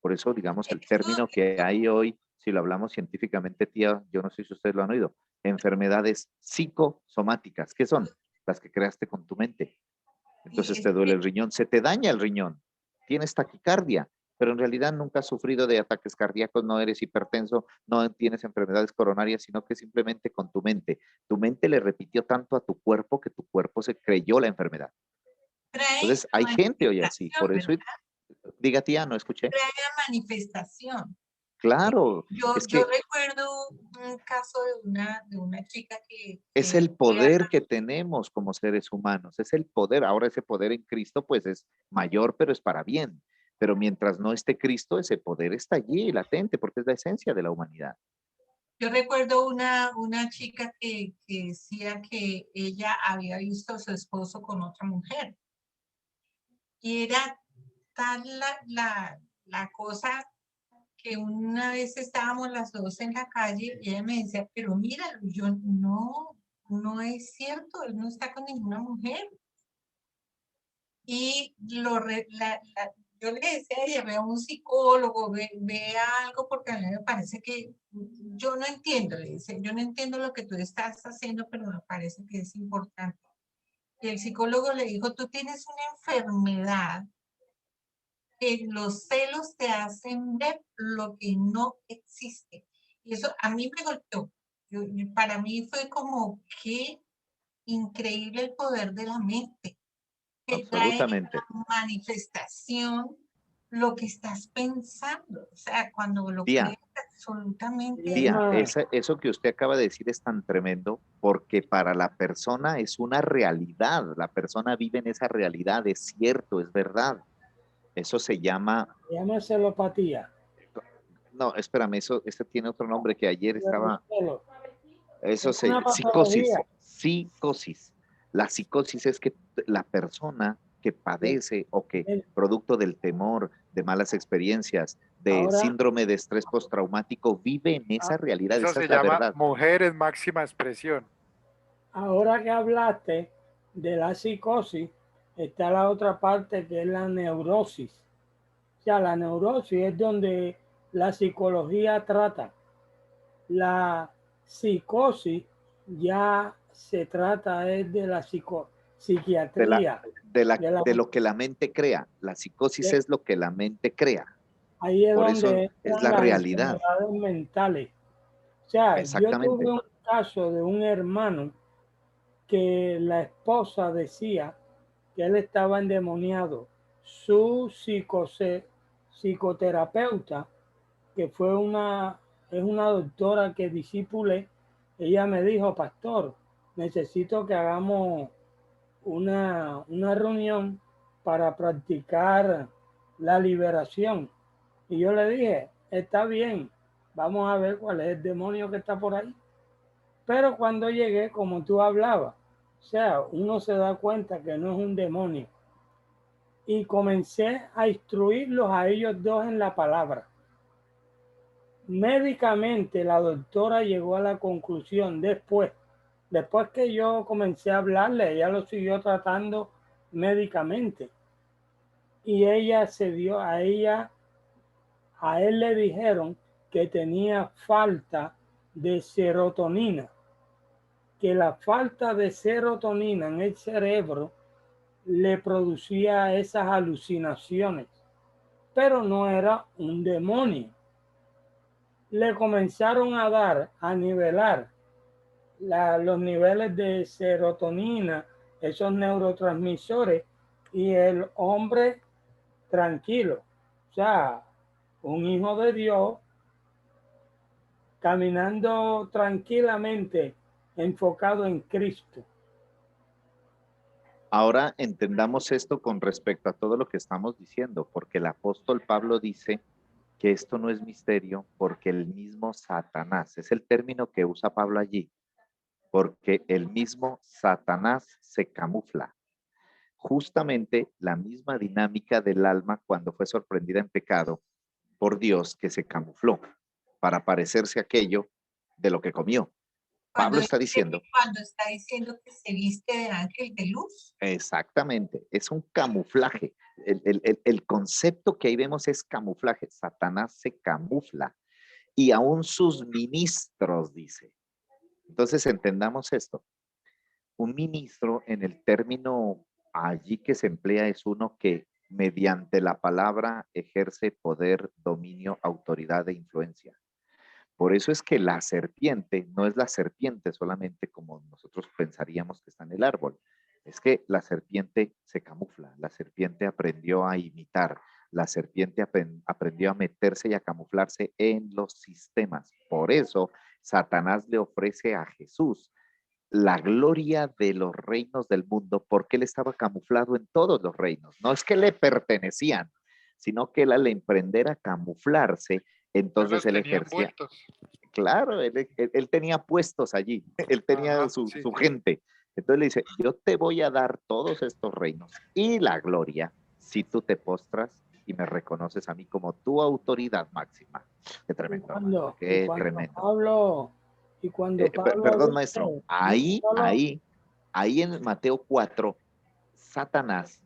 Por eso, digamos, el término que hay hoy, si lo hablamos científicamente, tía, yo no sé si ustedes lo han oído, enfermedades psicosomáticas. ¿Qué son? Las que creaste con tu mente. Entonces te duele el riñón, se te daña el riñón, tienes taquicardia, pero en realidad nunca has sufrido de ataques cardíacos, no eres hipertenso, no tienes enfermedades coronarias, sino que simplemente con tu mente le repitió tanto a tu cuerpo que tu cuerpo se creyó la enfermedad. Entonces hay gente hoy así, por eso, diga tía, no escuché. Trae manifestación. Claro, Yo recuerdo un caso de una chica que es el poder que tenemos como seres humanos, es el poder. Ahora ese poder en Cristo pues es mayor, pero es para bien. Pero mientras no esté Cristo, ese poder está allí, latente, porque es la esencia de la humanidad. Yo recuerdo una chica que decía que ella había visto a su esposo con otra mujer. Y era tal la cosa que una vez estábamos las dos en la calle y ella me decía, pero míralo, yo no es cierto, él no está con ninguna mujer. Y yo le decía a ella, ve a un psicólogo, ve a algo, porque a mí me parece que yo no entiendo, le dice, yo no entiendo lo que tú estás haciendo, pero me parece que es importante. Y el psicólogo le dijo, tú tienes una enfermedad que los celos te hacen ver lo que no existe. Y eso a mí me golpeó. Para mí fue como qué increíble el poder de la mente, que trae Absolutamente. a manifestación lo que estás pensando. O sea, cuando lo Tía, crees absolutamente. Tía, Irma, eso que usted acaba de decir es tan tremendo porque para la persona es una realidad. La persona vive en esa realidad, es cierto, es verdad. Eso se llama, llama celopatía. no, espérame, eso tiene otro nombre que ayer estaba, eso Es una psicosis, patología. psicosis. La psicosis es que la persona que padece o que producto del temor, de malas experiencias, de Ahora, síndrome de estrés postraumático, vive en esa realidad, Eso esa se es la llama verdad. mujer en máxima expresión. ahora que hablaste de la psicosis, está la otra parte que es la neurosis. O sea, la neurosis es donde la psicología trata. La psicosis ya se trata es de la De, la, psiquiatría. de lo que la mente crea. La psicosis De, es lo que la mente crea. ahí es Por eso donde es entran la las realidad. enfermedades mentales. O sea, yo tuve Exactamente. un caso de un hermano que la esposa decía que él estaba endemoniado. Su psicoterapeuta, que es una doctora que discipulé, ella me dijo, pastor, necesito que hagamos una reunión para practicar la liberación. Y yo le dije, está bien, vamos a ver cuál es el demonio que está por ahí. Pero cuando llegué, como tú hablabas, o sea, uno se da cuenta que no es un demonio. Y comencé a instruirlos a ellos dos en la palabra. Médicamente, la doctora llegó a la conclusión después que yo comencé a hablarle, ella lo siguió tratando médicamente. Y ella a él le dijeron que tenía falta de serotonina, que la falta de serotonina en el cerebro le producía esas alucinaciones, pero no era un demonio. Le comenzaron a nivelar los niveles de serotonina, esos neurotransmisores, y el hombre tranquilo, o sea, un hijo de Dios caminando tranquilamente, enfocado en Cristo. Ahora entendamos esto con respecto a todo lo que estamos diciendo, porque el apóstol Pablo dice que esto no es misterio, porque el mismo Satanás, es el término que usa Pablo allí, porque el mismo Satanás se camufla. Justamente la misma dinámica del alma cuando fue sorprendida en pecado por Dios, que se camufló para parecerse a aquello de lo que comió. Pablo está diciendo. Cuando está diciendo que se viste de ángel de luz. Exactamente, es un camuflaje. El concepto que ahí vemos es camuflaje. Satanás se camufla y aún sus ministros, dice. Entonces entendamos esto. Un ministro en el término allí que se emplea es uno que mediante la palabra ejerce poder, dominio, autoridad e influencia. Por eso es que la serpiente no es la serpiente solamente como nosotros pensaríamos que está en el árbol. Es que la serpiente se camufla, la serpiente aprendió a imitar, la serpiente aprendió a meterse y a camuflarse en los sistemas. Por eso Satanás le ofrece a Jesús la gloria de los reinos del mundo, porque él estaba camuflado en todos los reinos. No es que le pertenecían, sino que él al emprender a camuflarse, entonces él ejercía. Envueltos. Claro, él tenía puestos allí, él tenía su gente. Entonces le dice, yo te voy a dar todos estos reinos y la gloria si tú te postras y me reconoces a mí como tu autoridad máxima. Qué tremendo, hermano, qué tremendo. Perdón, maestro, ahí en Mateo 4, Satanás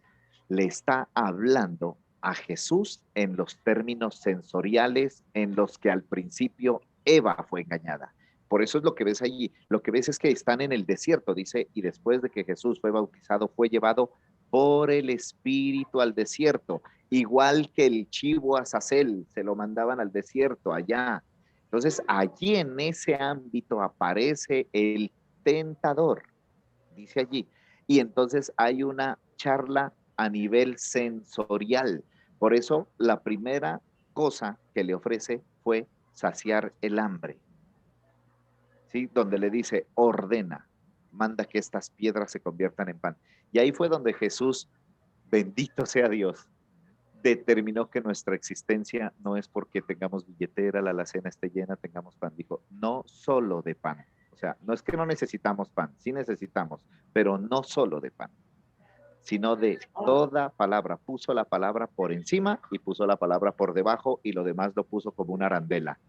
le está hablando a Jesús en los términos sensoriales en los que al principio Eva fue engañada. Por eso es lo que ves allí. Lo que ves es que están en el desierto, dice, y después de que Jesús fue bautizado, fue llevado por el Espíritu al desierto, igual que el chivo Azazel, se lo mandaban al desierto allá. Entonces, allí en ese ámbito aparece el tentador, dice allí. Y entonces hay una charla a nivel sensorial. Por eso, la primera cosa que le ofrece fue saciar el hambre. ¿Sí? Donde le dice, ordena, manda que estas piedras se conviertan en pan. Y ahí fue donde Jesús, bendito sea Dios, determinó que nuestra existencia no es porque tengamos billetera, la alacena esté llena, tengamos pan. Dijo, no solo de pan. O sea, no es que no necesitamos pan, sí necesitamos, pero no solo de pan, sino de toda palabra. Puso la palabra por encima y puso la palabra por debajo y lo demás lo puso como una arandela.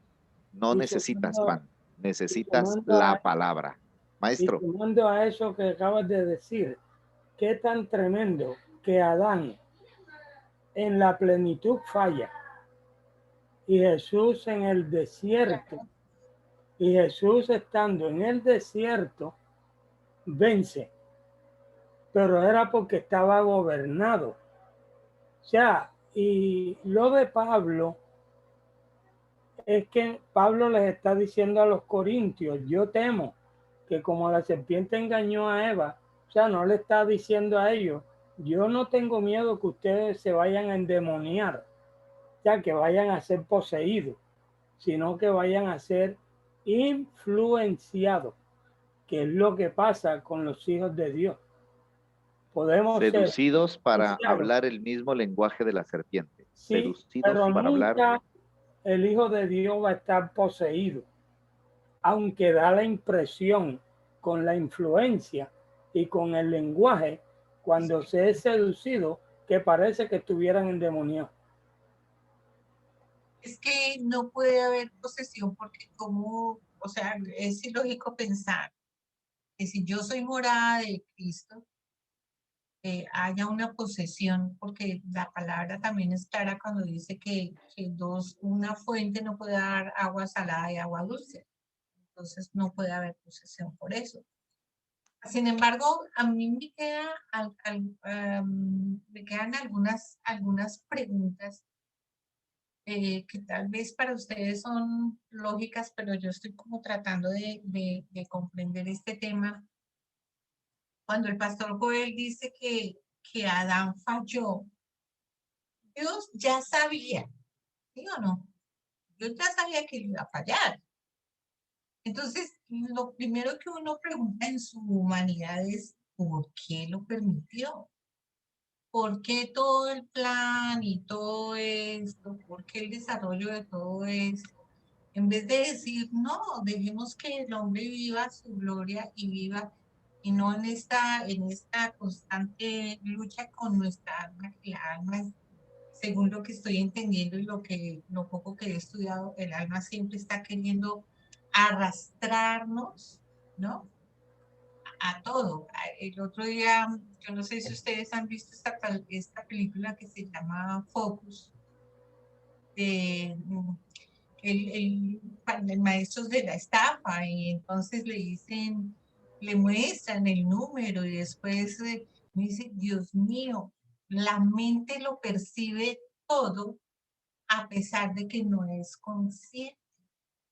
No Y necesitas sumando, pan, y necesitas sumando la a, palabra. y Maestro, sumando a eso que acabas de decir, qué tan tremendo que Adán en la plenitud falla y Jesús en el desierto, y Jesús estando en el desierto vence, pero era porque estaba gobernado. O sea, y lo de Pablo es que Pablo les está diciendo a los corintios, yo temo que como la serpiente engañó a Eva, o sea, no le está diciendo a ellos, yo no tengo miedo que ustedes se vayan a endemoniar, o sea, que vayan a ser poseídos, sino que vayan a ser influenciados, que es lo que pasa con los hijos de Dios. Podemos ser seducidos para influenciados, hablar el mismo lenguaje de la serpiente. sí, Seducidos pero para hablar. nunca el Hijo de Dios va a estar poseído, aunque da la impresión con la influencia y con el lenguaje cuando se es seducido que parece que estuvieran endemoniados. Es que no puede haber posesión porque como, o sea, es ilógico pensar que si yo soy morada de Cristo, haya una posesión, porque la palabra también es clara cuando dice que una fuente no puede dar agua salada y agua dulce. Entonces no puede haber posesión por eso. Sin embargo, a mí me quedan algunas preguntas que tal vez para ustedes son lógicas, pero yo estoy como tratando de comprender este tema. Cuando el pastor Joel dice que Adán falló, Dios ya sabía, ¿sí o no? Dios ya sabía que iba a fallar. Entonces, lo primero que uno pregunta en su humanidad es, ¿por qué lo permitió? ¿Por qué todo el plan y todo esto? ¿Por qué el desarrollo de todo esto? En vez de decir, no, dejemos que el hombre viva su gloria y viva, y no en esta constante lucha con nuestra alma, que la alma, según lo que estoy entendiendo y lo poco que he estudiado, el alma siempre está queriendo arrastrarnos, ¿no? A todo. El otro día, yo no sé si ustedes han visto esta película que se llama Focus, de el maestros de la estafa, y entonces le dicen, le muestran el número y después me dice, Dios mío, la mente lo percibe todo a pesar de que no es consciente.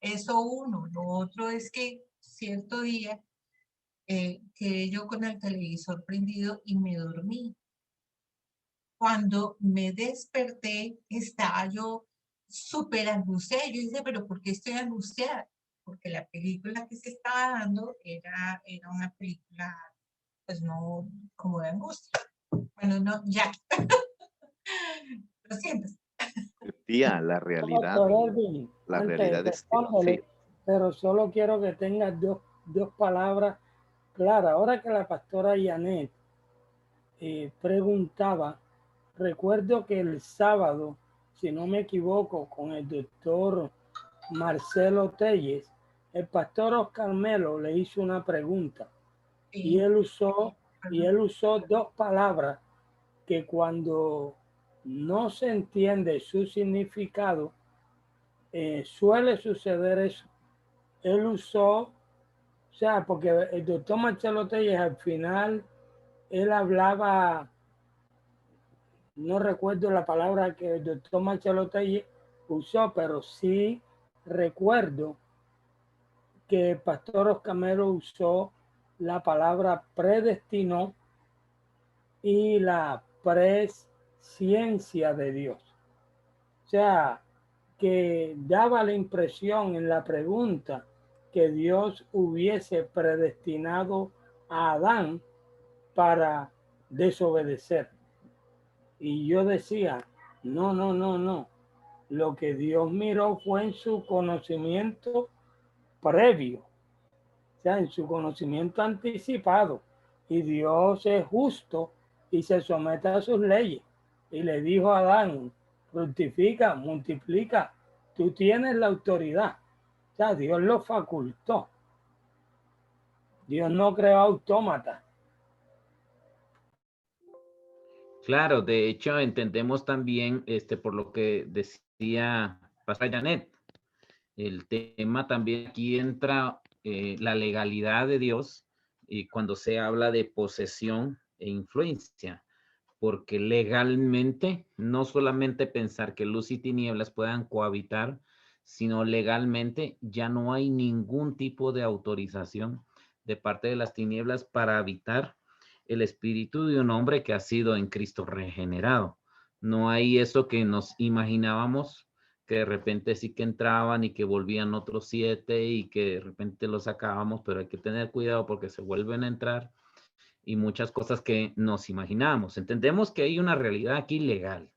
Eso uno. Lo otro es que cierto día quedé yo con el televisor prendido y me dormí. Cuando me desperté, estaba yo súper angustiada. Yo dije, pero ¿por qué estoy angustiada? Porque la película que se estaba dando era una película, pues no, como de angustia. Bueno, no, ya. Lo siento. Tía, la realidad, Doctor Erwin, la antes realidad es que respóndele, sí. pero solo quiero que tengas dos palabras claras. Ahora que la pastora Janet preguntaba, recuerdo que el sábado, si no me equivoco, con el doctor Marcelo Telles, el pastor Oscar Melo le hizo una pregunta y Sí. él usó dos palabras que cuando no se entiende su significado, suele suceder eso. Él usó, o sea, porque el doctor Marcelo Telles al final, él hablaba, no recuerdo la palabra que el doctor Marcelo Telles usó, pero sí recuerdo que el pastor Oscamero usó la palabra predestinó y la presciencia de Dios. O sea, que daba la impresión en la pregunta que Dios hubiese predestinado a Adán para desobedecer. Y yo decía, no, no, no, no. Lo que Dios miró fue en su conocimiento previo, o sea, en su conocimiento anticipado. Y Dios es justo y se somete a sus leyes. Y le dijo a Adán, fructifica, multiplica, tú tienes la autoridad. O sea, Dios lo facultó. Dios no creó autómatas. Claro, de hecho entendemos también, por lo que decía Pastor Janet, el tema también aquí entra la legalidad de Dios y cuando se habla de posesión e influencia, porque legalmente no solamente pensar que luz y tinieblas puedan cohabitar, sino legalmente ya no hay ningún tipo de autorización de parte de las tinieblas para habitar el espíritu de un hombre que ha sido en Cristo regenerado. No hay eso que nos imaginábamos, que de repente sí que entraban y que volvían otros 7 y que de repente los sacábamos, pero hay que tener cuidado porque se vuelven a entrar y muchas cosas que nos imaginamos. Entendemos que hay una realidad aquí legal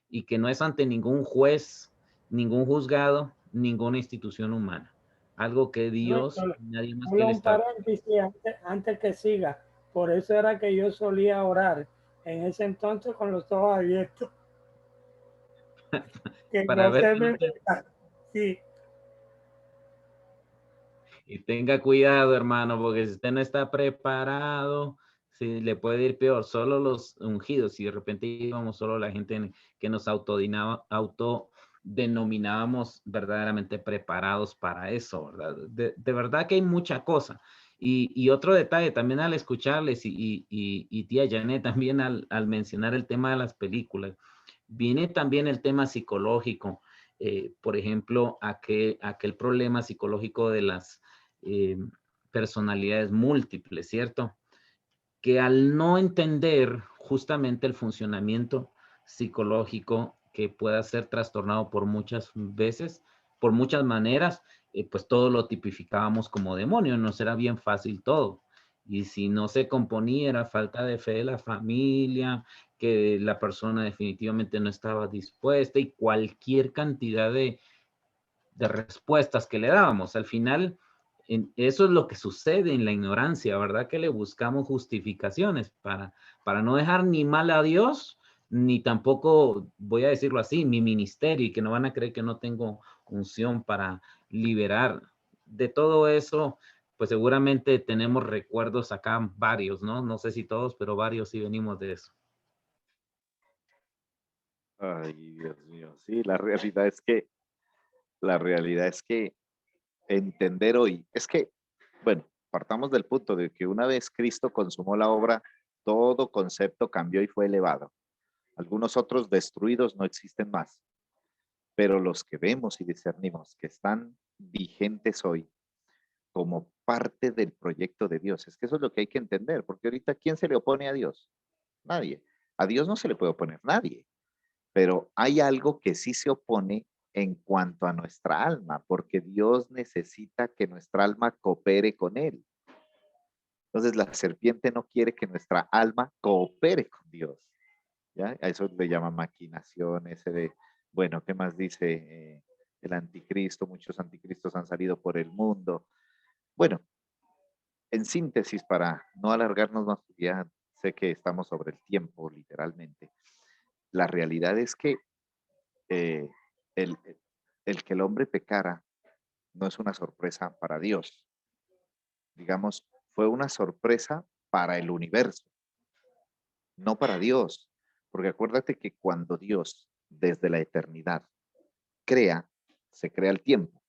y que no es ante ningún juez, ningún juzgado, ninguna institución humana. Algo que Dios, nadie más que Solo Él un está. paréntesis antes que siga. Por eso era que yo solía orar en ese entonces con los ojos abiertos. Que Para no ver se que me no te... meta. Sí. Y tenga cuidado, hermano, porque si usted no está preparado, sí, le puede ir peor. Solo los ungidos, y de repente íbamos solo la gente que nos autodenominábamos verdaderamente preparados para eso, ¿verdad? De verdad que hay mucha cosa. Y otro detalle también al escucharles y tía Janet también al mencionar el tema de las películas, viene también el tema psicológico. Por ejemplo, aquel problema psicológico de las personalidades múltiples, ¿cierto? Que al no entender justamente el funcionamiento psicológico que pueda ser trastornado por muchas veces, por muchas maneras, pues todo lo tipificábamos como demonio, nos era bien fácil todo. Y si no se componía, era falta de fe de la familia, que la persona definitivamente no estaba dispuesta y cualquier cantidad de respuestas que le dábamos. Al final, eso es lo que sucede en la ignorancia, ¿verdad? Que le buscamos justificaciones para no dejar ni mal a Dios, ni tampoco, voy a decirlo así, mi ministerio, y que no van a creer que no tengo unción para liberar. De todo eso, pues seguramente tenemos recuerdos acá, varios, ¿no? No sé si todos, pero varios sí venimos de eso. Ay, Dios mío, sí, la realidad es que entender hoy, es que, bueno, partamos del punto de que una vez Cristo consumó la obra, todo concepto cambió y fue elevado. Algunos otros destruidos no existen más, pero los que vemos y discernimos que están vigentes hoy como parte del proyecto de Dios, es que eso es lo que hay que entender, porque ahorita ¿quién se le opone a Dios? Nadie. A Dios no se le puede oponer nadie, pero hay algo que sí se opone en cuanto a nuestra alma, porque Dios necesita que nuestra alma coopere con Él. Entonces la serpiente no quiere que nuestra alma coopere con Dios. ¿Ya? A eso le llama maquinación, ese de, bueno, ¿qué más dice el anticristo? Muchos anticristos han salido por el mundo. Bueno, en síntesis, para no alargarnos más, ya sé que estamos sobre el tiempo, literalmente. La realidad es que eh, el, el que el hombre pecara no es una sorpresa para Dios. Digamos, fue una sorpresa para el universo, no para Dios. Porque acuérdate que cuando Dios, desde la eternidad, crea, se crea el tiempo,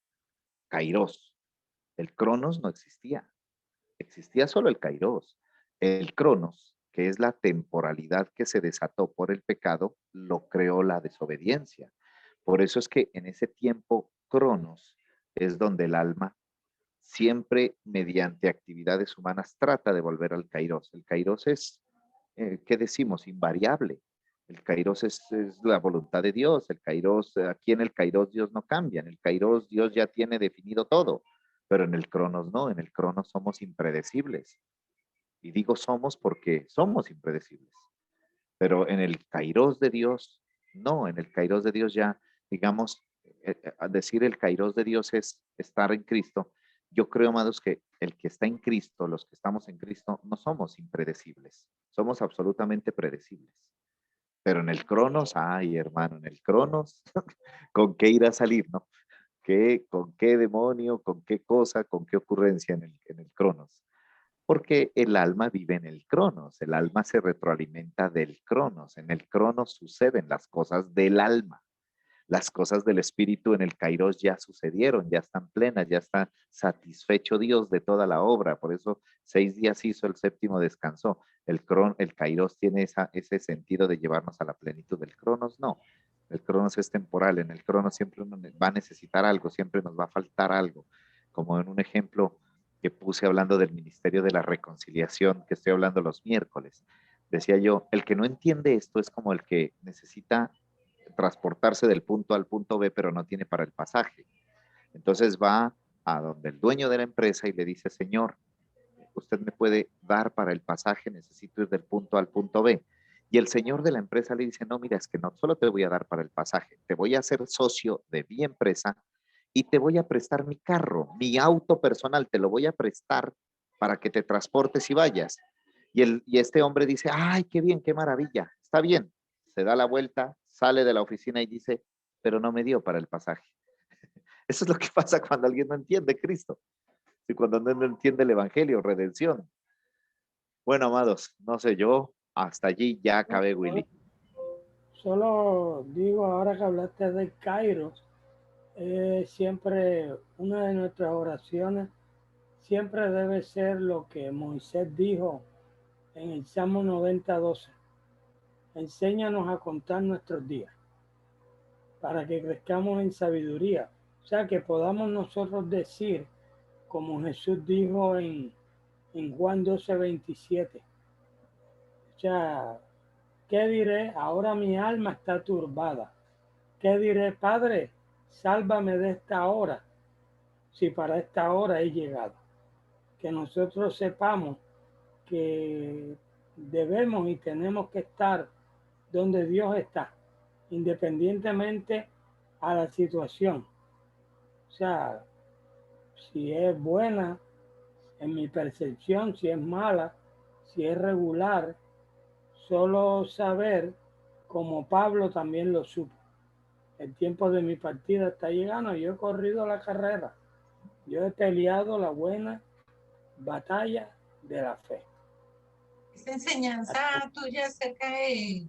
Kairos. El Cronos no existía, existía solo el Kairos. El Cronos, que es la temporalidad que se desató por el pecado, lo creó la desobediencia. Por eso es que en ese tiempo cronos es donde el alma siempre mediante actividades humanas trata de volver al kairos. El kairos es, ¿qué decimos? Invariable. El kairos es la voluntad de Dios. El kairos, aquí en el kairos Dios no cambia. En el kairos Dios ya tiene definido todo. Pero en el cronos no. En el cronos somos impredecibles. Y digo somos porque somos impredecibles. Pero en el kairos de Dios, no. En el kairos de Dios ya, digamos, decir el kairos de Dios es estar en Cristo. Yo creo, amados, que el que está en Cristo, los que estamos en Cristo, no somos impredecibles. Somos absolutamente predecibles. Pero en el cronos, ay, hermano, en el cronos, ¿con qué irá a salir, no? ¿Con qué demonio, con qué cosa, con qué ocurrencia en el cronos? Porque el alma vive en el cronos, el alma se retroalimenta del cronos, en el cronos suceden las cosas del alma. Las cosas del espíritu en el kairos ya sucedieron, ya están plenas, ya está satisfecho Dios de toda la obra. Por eso 6 días hizo, el séptimo descansó. El kairos tiene ese sentido de llevarnos a la plenitud. Del cronos no. El cronos es temporal. En el cronos siempre uno va a necesitar algo, siempre nos va a faltar algo. Como en un ejemplo que puse hablando del ministerio de la reconciliación, que estoy hablando los miércoles. Decía yo, el que no entiende esto es como el que necesita transportarse del punto A al punto B, pero no tiene para el pasaje. Entonces va a donde el dueño de la empresa y le dice, señor, usted me puede dar para el pasaje, necesito ir del punto A al punto B. Y el señor de la empresa le dice, no, mira, es que no solo te voy a dar para el pasaje, te voy a hacer socio de mi empresa y te voy a prestar mi carro, mi auto personal, te lo voy a prestar para que te transportes y vayas. Y este hombre dice, ay, qué bien, qué maravilla, está bien. Se da la vuelta, sale de la oficina y dice, pero no me dio para el pasaje. Eso es lo que pasa cuando alguien no entiende Cristo y cuando no entiende el Evangelio, redención. Bueno, amados, no sé, yo hasta allí ya acabé, Willy. Solo digo, ahora que hablaste de Kairos, siempre una de nuestras oraciones siempre debe ser lo que Moisés dijo en el Salmo 90:12. Enséñanos a contar nuestros días para que crezcamos en sabiduría. O sea, que podamos nosotros decir, como Jesús dijo en Juan 12:27. O sea, ¿qué diré? Ahora mi alma está turbada. ¿Qué diré, Padre? Sálvame de esta hora, si para esta hora he llegado. Que nosotros sepamos que debemos y tenemos que estar donde Dios está, independientemente a la situación. O sea, si es buena, en mi percepción, si es mala, si es regular, solo saber, como Pablo también lo supo. El tiempo de mi partida está llegando, yo he corrido la carrera, yo he peleado la buena batalla de la fe. Esa enseñanza tuya acerca de